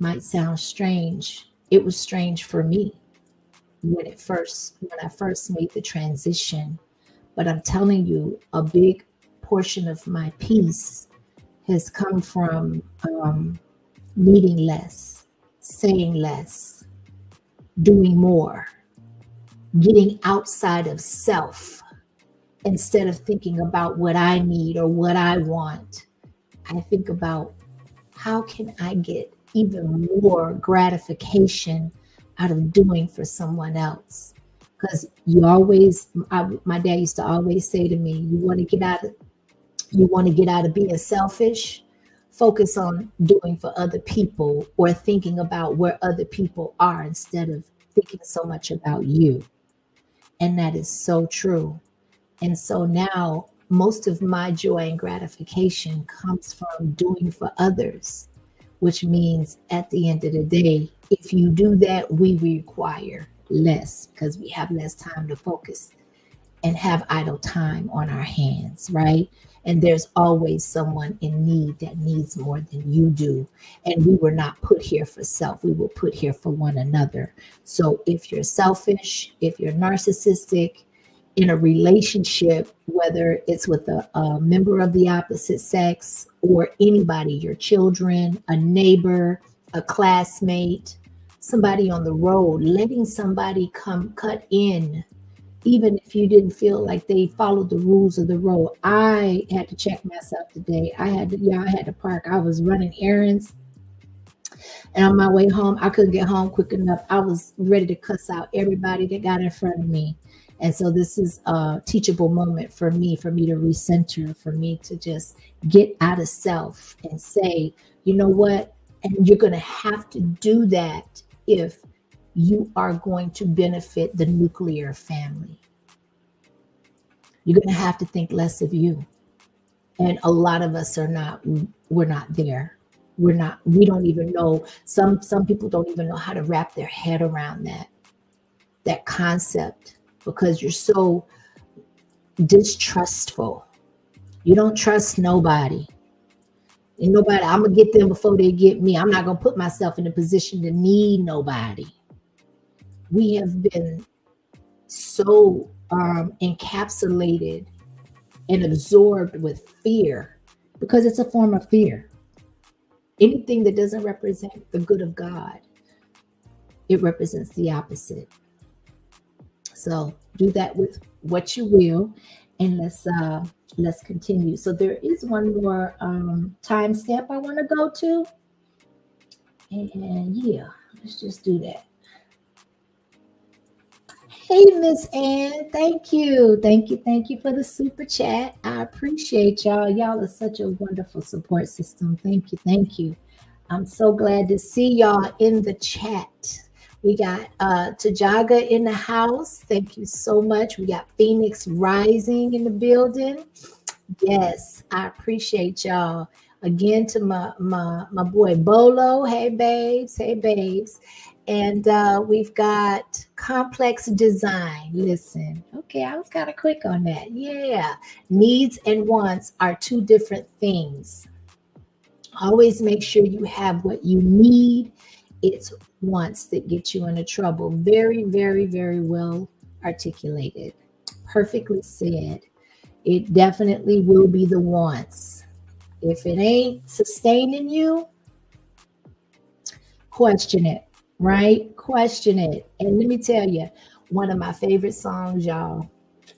A: Might sound strange. It was strange for me when I first made the transition. But I'm telling you, a big portion of my peace has come from needing less, saying less, doing more, getting outside of self instead of thinking about what I need or what I want. I think about how can I get even more gratification out of doing for someone else. Because my dad used to always say to me, you want to get out of being selfish, focus on doing for other people or thinking about where other people are instead of thinking so much about you. And that is so true. And so now most of my joy and gratification comes from doing for others, which means at the end of the day, if you do that, we require less because we have less time to focus and have idle time on our hands, right? And there's always someone in need that needs more than you do. And we were not put here for self. We were put here for one another. So if you're selfish, if you're narcissistic, in a relationship, whether it's with a member of the opposite sex or anybody, your children, a neighbor, a classmate, somebody on the road, letting somebody come cut in, even if you didn't feel like they followed the rules of the road. I had to check myself today. I had to park. I was running errands. And on my way home, I couldn't get home quick enough. I was ready to cuss out everybody that got in front of me. And so this is a teachable moment for me to recenter, for me to just get out of self and say, you know what? And you're going to have to do that if you are going to benefit the nuclear family. You're going to have to think less of you. And a lot of us we're not there. We don't even know. Some people don't even know how to wrap their head around that concept, because you're so distrustful. You don't trust nobody. And nobody, I'm going to get them before they get me. I'm not going to put myself in a position to need nobody. We have been so encapsulated and absorbed with fear, because it's a form of fear. Anything that doesn't represent the good of God, it represents the opposite. So do that with what you will, and let's continue. So there is one more timestamp I want to go to, and yeah, let's just do that. Hey, Miss Ann, thank you for the super chat. I appreciate y'all. Y'all are such a wonderful support system. Thank you. I'm so glad to see y'all in the chat. We got Tajaga in the house. Thank you so much. We got Phoenix Rising in the building. Yes, I appreciate y'all. Again, to my boy Bolo. Hey babes. And we've got Complex Design. Listen, okay, I was kind of quick on that. Yeah, needs and wants are two different things. Always make sure you have what you need. It's wants that get you into trouble. Very, very, very well articulated. Perfectly said. It definitely will be the wants. If it ain't sustaining you, question it, right? Question it. And let me tell you, one of my favorite songs, y'all,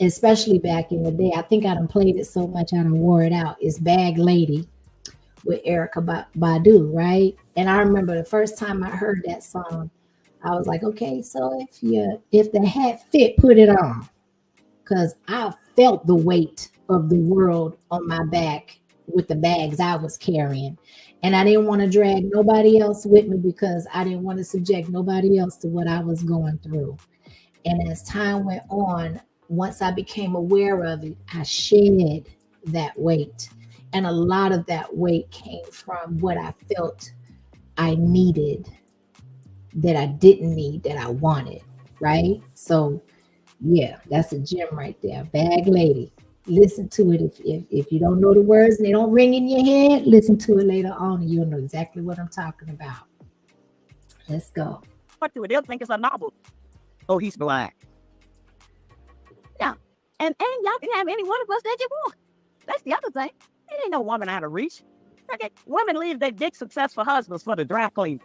A: especially back in the day, I think I done played it so much I done wore it out, is Bag Lady with Erykah Badu, right? And I remember the first time I heard that song, I was like, okay, so if the hat fit, put it on. Because I felt the weight of the world on my back with the bags I was carrying. And I didn't want to drag nobody else with me because I didn't want to subject nobody else to what I was going through. And as time went on, once I became aware of it, I shed that weight. And a lot of that weight came from what I felt I needed that I didn't need, that I wanted, right? So yeah, that's a gem right there. Bag lady. Listen to it. If you don't know the words and they don't ring in your head, listen to it later on and you'll know exactly what I'm talking about. Let's go.
B: What do it? They'll think it's a novel. Oh, he's black. Yeah. And y'all can have any one of us that you want. That's the other thing. It ain't no woman out of reach. Okay. Women leave their big successful husbands for the dry cleaner,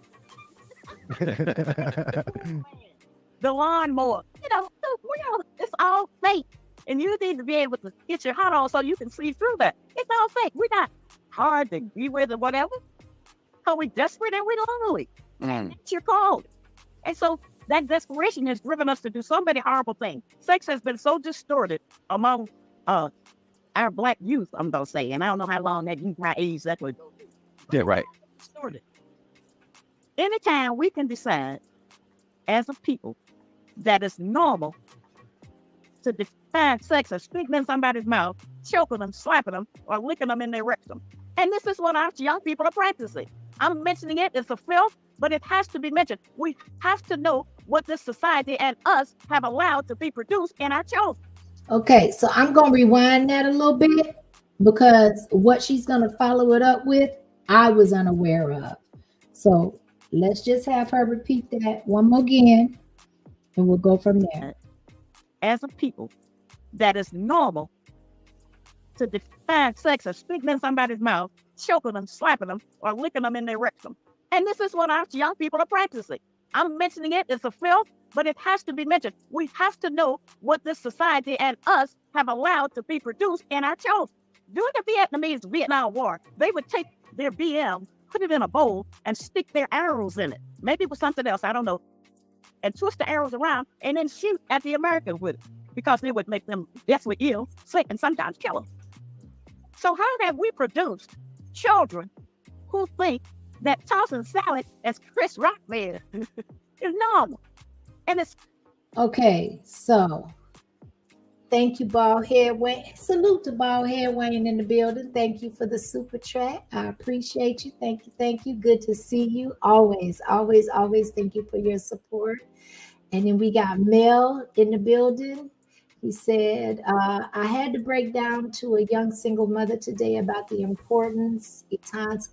B: the lawnmower. It's all fake. And you need to be able to get your hat on so you can see through that. It's all fake. We're not hard to be with or whatever. So we're desperate and we're lonely. That's your call. And so that desperation has driven us to do so many horrible things. Sex has been so distorted among our black youth, I'm going to say. And I don't know how long that youth my age that would go.
C: Yeah, right.
B: Distorted. Anytime we can decide as a people that it's normal to define sex as spitting in somebody's mouth, choking them, slapping them, or licking them in their rectum. And this is what our young people are practicing. I'm mentioning it, it's a filth, but it has to be mentioned. We have to know what this society and us have allowed to be produced in our children.
A: Okay, so I'm going to rewind that a little bit because what she's going to follow it up with, I was unaware of. So let's just have her repeat that one more again, and we'll go from there.
B: As a people, that is normal to define sex as spitting in somebody's mouth, choking them, slapping them, or licking them in their rectum. And this is what our young people are practicing. I'm mentioning it, it's a filth, but it has to be mentioned. We have to know what this society and us have allowed to be produced in our children. During the Vietnamese Vietnam War, they would take their BM, put it in a bowl, and stick their arrows in it. Maybe it was something else, I don't know. And twist the arrows around and then shoot at the Americans with it because it would make them deathly ill, sick, and sometimes kill them. So how have we produced children who think that tossing salad, as Chris Rock said, is normal? And it's
A: okay. So thank you, Baldhead Wayne. Salute to Baldhead Wayne in the building. Thank you for the super chat. I appreciate you. Thank you. Thank you. Good to see you. Always, always, always. Thank you for your support. And then we got Mel in the building. He said, I had to break down to a young single mother today about the importance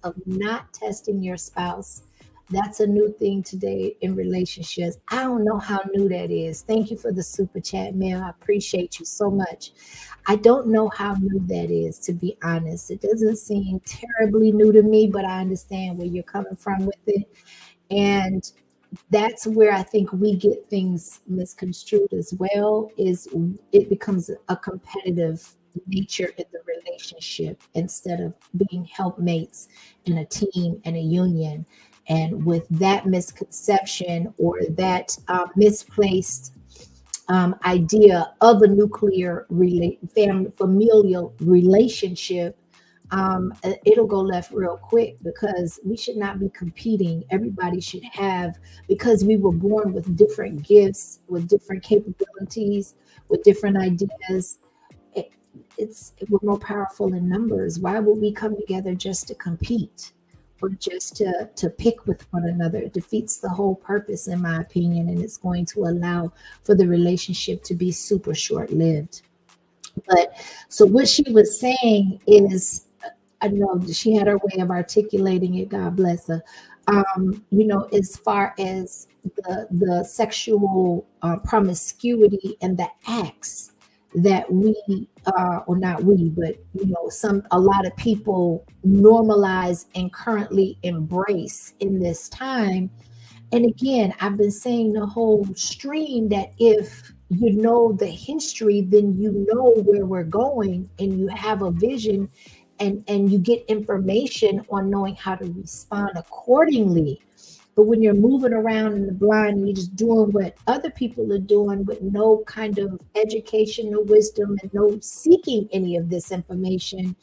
A: of not testing your spouse. That's a new thing today in relationships. I don't know how new that is. Thank you for the super chat, Mel. I appreciate you so much. I don't know how new that is, to be honest. It doesn't seem terribly new to me, but I understand where you're coming from with it. And that's where I think we get things misconstrued as well, is it becomes a competitive nature in the relationship instead of being helpmates in a team and a union. And with that misconception or that misplaced idea of a nuclear familial relationship, it'll go left real quick because we should not be competing. Everybody should have, because we were born with different gifts, with different capabilities, with different ideas. We're more powerful in numbers. Why would we come together just to compete or just to pick with one another? It defeats the whole purpose, in my opinion, and it's going to allow for the relationship to be super short-lived. But so what she was saying is, I know she had her way of articulating it, God bless her. As far as the sexual promiscuity and the acts that we, or not we, but a lot of people normalize and currently embrace in this time. And again, I've been saying the whole stream that if you know the history, then you know where we're going and you have a vision and you get information on knowing how to respond accordingly. But when you're moving around in the blind and you're just doing what other people are doing with no kind of education, no wisdom, and no seeking any of this information,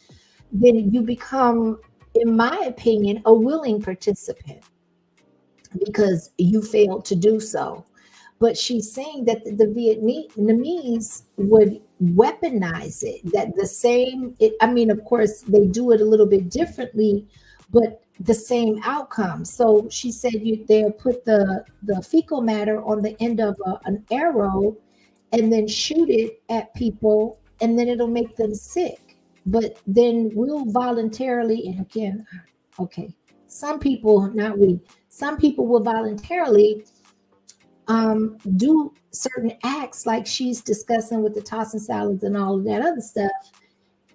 A: then you become, in my opinion, a willing participant because you failed to do so. But she's saying that the Vietnamese would weaponize it, that the same, I mean, of course, they do it a little bit differently, but the same outcome. So she said they'll put the fecal matter on the end of an arrow and then shoot it at people, and then it'll make them sick. But then we'll voluntarily, and again, okay, some people, not we, some people will voluntarily do certain acts like she's discussing with the tossing salads and all of that other stuff,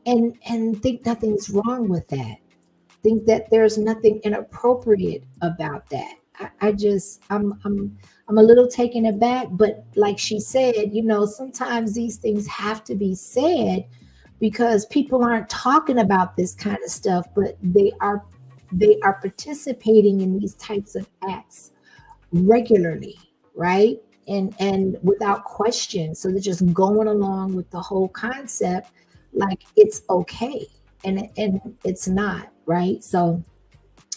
A: and think nothing's wrong with that. Think that there's nothing inappropriate about that. I'm a little taken aback, but like she said, sometimes these things have to be said because people aren't talking about this kind of stuff, but they are participating in these types of acts regularly, right? And without question. So they're just going along with the whole concept like it's okay. And it's not, right? So,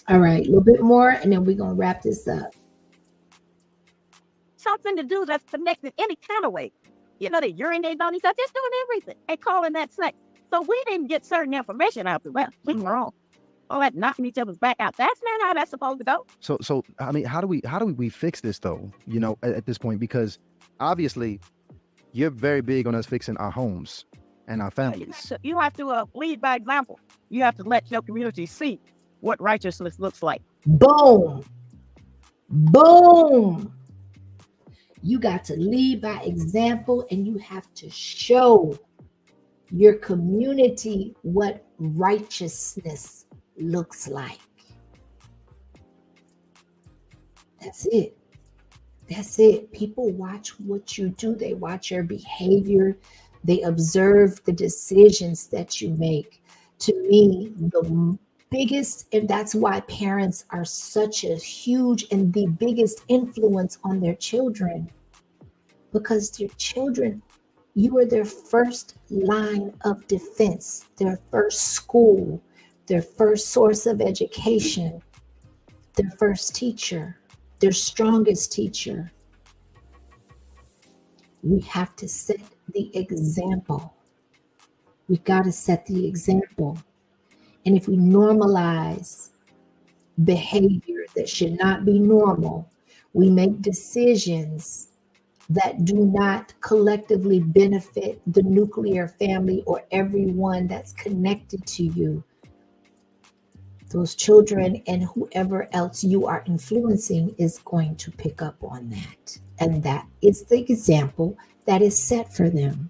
A: all right, a little bit more, and then we're gonna wrap this up.
B: Something to do that's connected any kind of way. They urinate on each other, just doing everything and calling that sex. So we didn't get certain information out there. Well, we were wrong. All that knocking each other's back out. That's not how that's supposed to go.
D: So I mean, how do we fix this though? At this point, because obviously you're very big on us fixing our homes and our families.
B: You have to lead by example. You have to let your community see what righteousness looks like.
A: Boom. Boom. You got to lead by example, and you have to show your community what righteousness looks like. That's it. That's it. People watch what you do. They watch your behavior. They observe the decisions that you make. To me, the biggest, and that's why parents are such a huge and the biggest influence on their children, because their children, you are their first line of defense, their first school, their first source of education, their first teacher, their strongest teacher. We have to set the example. We got to set the example. And if we normalize behavior that should not be normal, we make decisions that do not collectively benefit the nuclear family or everyone that's connected to you, those children and whoever else you are influencing is going to pick up on that. And that is the example that is set for them.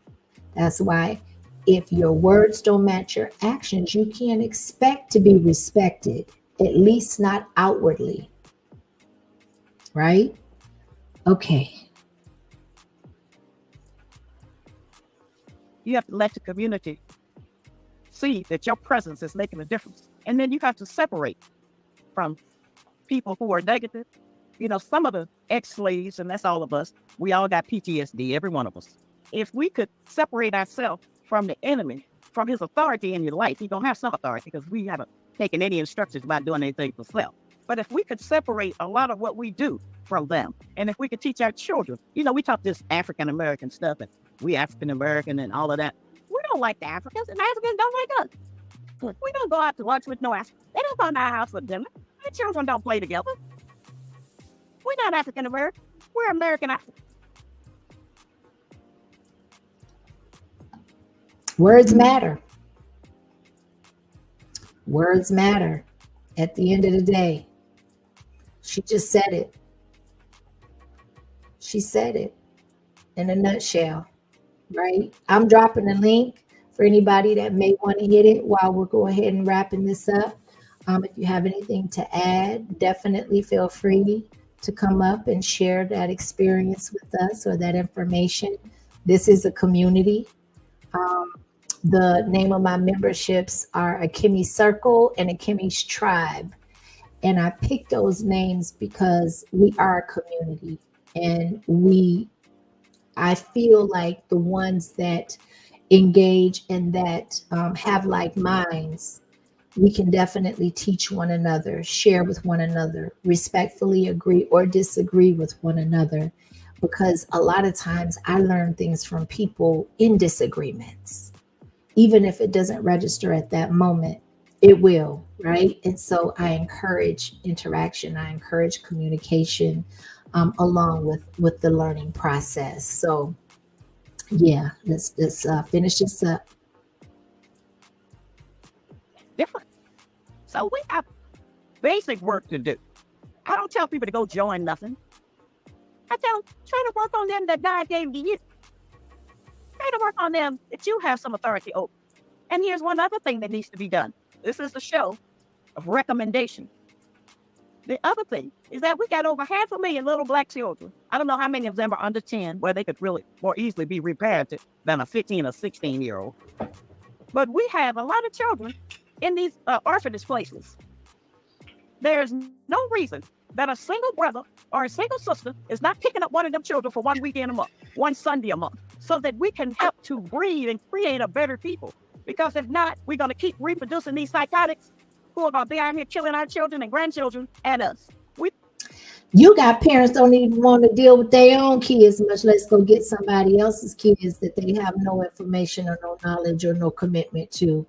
A: That's why if your words don't match your actions, you can't expect to be respected, at least not outwardly. Right? Okay.
B: You have to let the community see that your presence is making a difference. And then you have to separate from people who are negative. Some of the ex-slaves, and that's all of us, we all got PTSD, every one of us. If we could separate ourselves from the enemy, from his authority in your life, you don't have some authority because we haven't taken any instructions about doing anything for self. But if we could separate a lot of what we do from them, and if we could teach our children, we talk this African-American stuff, and we African-American and all of that. We don't like the Africans, and the Africans don't like us. We don't go out to lunch with no Africans. They don't come to our house for dinner. Our children don't play together. We're not African-American. We're American African.
A: Words matter. Words matter. At the end of the day, she just said it. She said it in a nutshell, right? I'm dropping a link for anybody that may want to hit it while we're going ahead and wrapping this up. If you have anything to add, definitely feel free to come up and share that experience with us or that information. This is a community. The name of my memberships are Akemi Circle and Akemi's Tribe. And I picked those names because we are a community, and I feel like the ones that engage and that have like minds, we can definitely teach one another, share with one another, respectfully agree or disagree with one another. Because a lot of times I learn things from people in disagreements, even if it doesn't register at that moment, it will, right? And so I encourage interaction, I encourage communication along with the learning process. So yeah, let's finish this up.
B: Different. So we have basic work to do. I don't tell people to go join nothing. I tell them, try to work on them that God gave to you. Try to work on them that you have some authority over. And here's one other thing that needs to be done. This is the show of recommendation. The other thing is that we got over 500,000 little black children. I don't know how many of them are under 10, where they could really more easily be reparented than a 15 or 16-year-old. But we have a lot of children in these orphanage places. There's no reason that a single brother or a single sister is not picking up one of them children for 1 weekend a month, one Sunday a month, so that we can help to breed and create a better people. Because if not, we're going to keep reproducing these psychotics who are going to be out here killing our children and grandchildren and us.
A: You got parents don't even want to deal with their own kids, much less go get somebody else's kids that they have no information or no knowledge or no commitment to.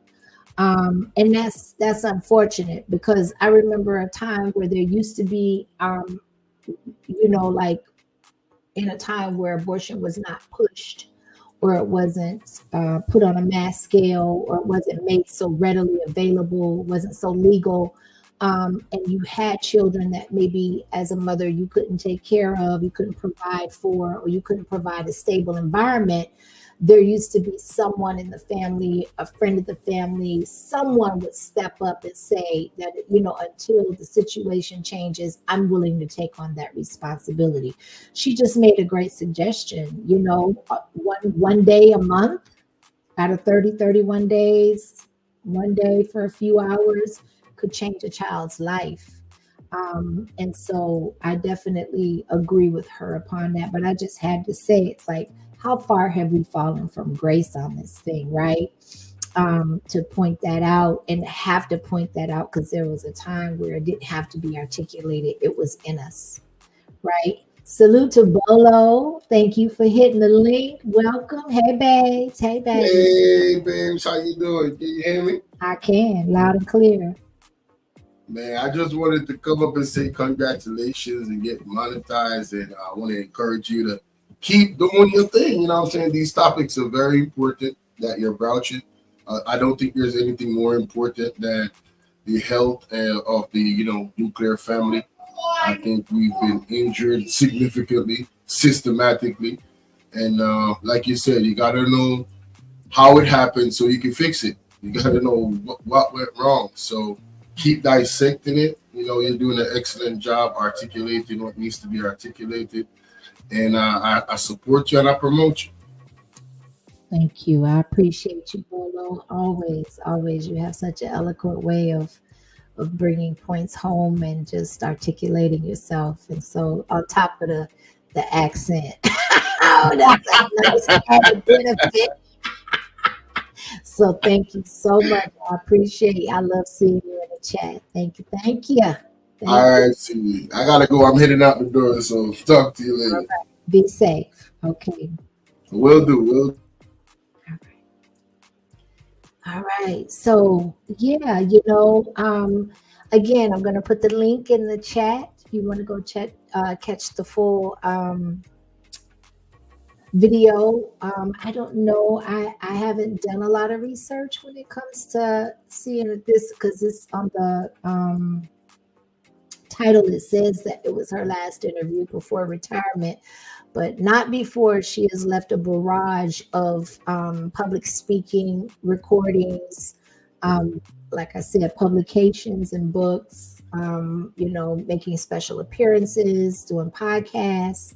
A: And that's unfortunate, because I remember a time where there used to be, like in a time where abortion was not pushed, or it wasn't put on a mass scale, or it wasn't made so readily available, wasn't so legal. And you had children that maybe as a mother you couldn't take care of, you couldn't provide for, or you couldn't provide a stable environment. There used to be someone in the family, a friend of the family, someone would step up and say that, until the situation changes, I'm willing to take on that responsibility. She just made a great suggestion, one day a month out of 30, 31 days, one day for a few hours could change a child's life. And so I definitely agree with her upon that. But I just had to say, it's like, how far have we fallen from grace on this thing, right? To point that out, and have to point that out, because there was a time where it didn't have to be articulated. It was in us, right? Salute to Bolo. Thank you for hitting the link. Welcome. Hey, babes. Hey, babes.
E: Hey, babes. How you doing? Can you hear me?
A: I can, loud and clear.
E: Man, I just wanted to come up and say congratulations and get monetized, and I want to encourage you to keep doing your thing. You know what I'm saying? These topics are very important that you're broaching. I don't think there's anything more important than the health of the, nuclear family. I think we've been injured significantly, systematically. And like you said, you got to know how it happened so you can fix it. You got to know what went wrong. So keep dissecting it. You're doing an excellent job articulating what needs to be articulated. And I support you and I promote you.
A: Thank you. I appreciate you, Bolo. Always, always. You have such an eloquent way of bringing points home and just articulating yourself. And so on top of the accent, that's another added benefit. So thank you so much. I appreciate it. I love seeing you in the chat. Thank you. Thank you.
E: All right, see. I gotta go. I'm heading out the door, so talk to you later.
A: All right. Be safe. Okay.
E: Will do.
A: All right. So yeah, again, I'm gonna put the link in the chat if you want to go catch the full video. I don't know. I haven't done a lot of research when it comes to seeing this, because it's on the title. It says that it was her last interview before retirement, but not before she has left a barrage of public speaking recordings, like I said, publications and books, making special appearances, doing podcasts.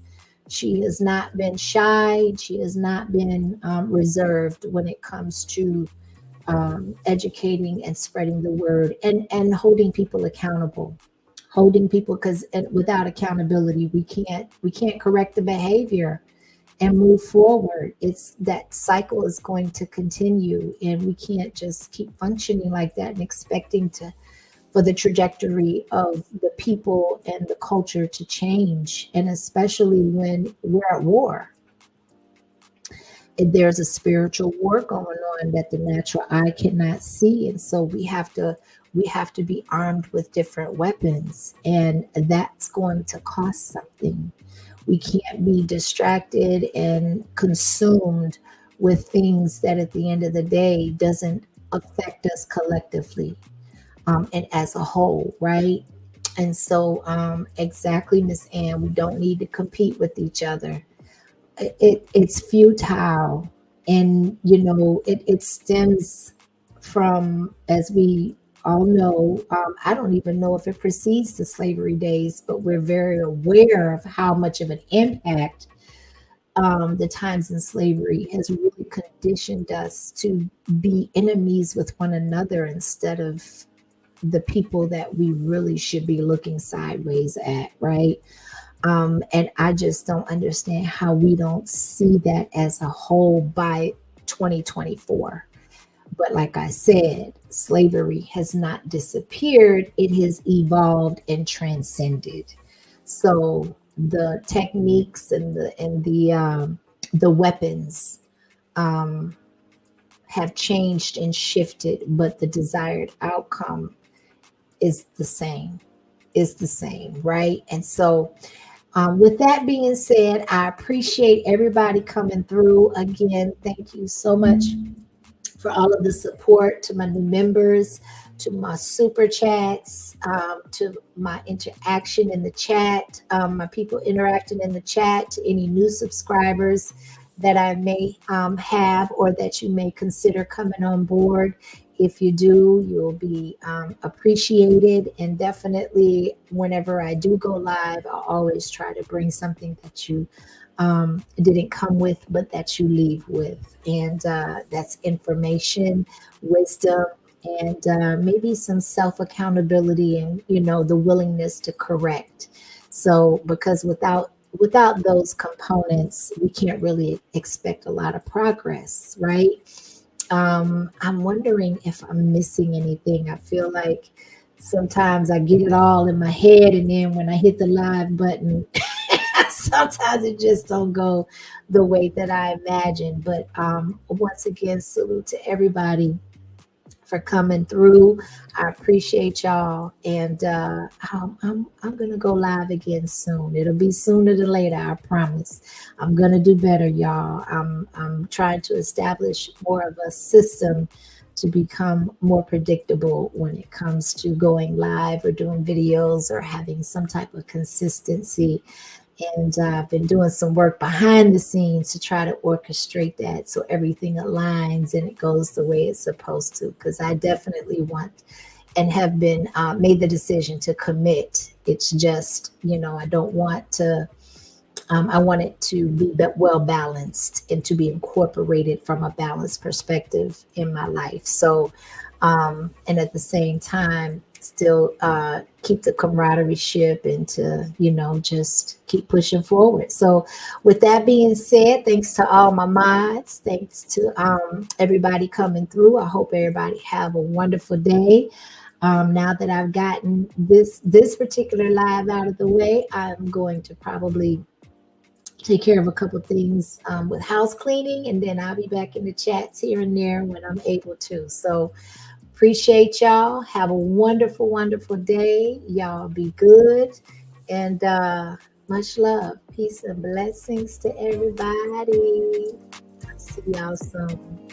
A: She has not been shy. She has not been reserved when it comes to educating and spreading the word and holding people accountable. Because without accountability, we can't correct the behavior. and move forward. It's that cycle is going to continue, and we can't just keep functioning like that and expecting for the trajectory of the people and the culture to change. And especially when we're at war, there's a spiritual war going on that the natural eye cannot see, and so we have to be armed with different weapons, and that's going to cost something. We can't be distracted and consumed with things that at the end of the day doesn't affect us collectively, and as a whole, right? And so exactly, Miss Ann, we don't need to compete with each other. It's futile, and it stems from, as we all know, I don't even know if it precedes the slavery days, but we're very aware of how much of an impact the times in slavery has really conditioned us to be enemies with one another instead of the people that we really should be looking sideways at, right? And I just don't understand how we don't see that as a whole by 2024. But like I said, slavery has not disappeared. It has evolved and transcended. So the techniques and the weapons have changed and shifted, but the desired outcome is the same. Right? And so with that being said, I appreciate everybody coming through. Again, thank you so much for all of the support, to my new members, to my super chats, to my interaction in the chat, my people interacting in the chat, to any new subscribers that I may have or that you may consider coming on board. If you do, you'll be appreciated. And definitely, whenever I do go live, I'll always try to bring something that you didn't come with, but that you leave with. And that's information, wisdom, and maybe some self-accountability and, the willingness to correct. So, because without those components, we can't really expect a lot of progress, right? I'm wondering if I'm missing anything. I feel like sometimes I get it all in my head, and then when I hit the live button, sometimes it just don't go the way that I imagined. But once again, salute to everybody for coming through. I appreciate y'all, and I'm gonna go live again soon. It'll be sooner than later, I promise. I'm gonna do better, y'all. I'm trying to establish more of a system to become more predictable when it comes to going live or doing videos or having some type of consistency. And I've been doing some work behind the scenes to try to orchestrate that so everything aligns and it goes the way it's supposed to. Because I definitely want and have been made the decision to commit. It's just, I don't want to, I want it to be well balanced and to be incorporated from a balanced perspective in my life. So, and at the same time, still keep the camaraderie ship and to, just keep pushing forward. So with that being said, thanks to all my mods, thanks to everybody coming through. I hope everybody have a wonderful day. Now that I've gotten this particular live out of the way, I'm going to probably take care of a couple things with house cleaning, and then I'll be back in the chats here and there when I'm able to. So appreciate y'all. Have a wonderful, wonderful day. Y'all be good. And much love. Peace and blessings to everybody. See y'all soon.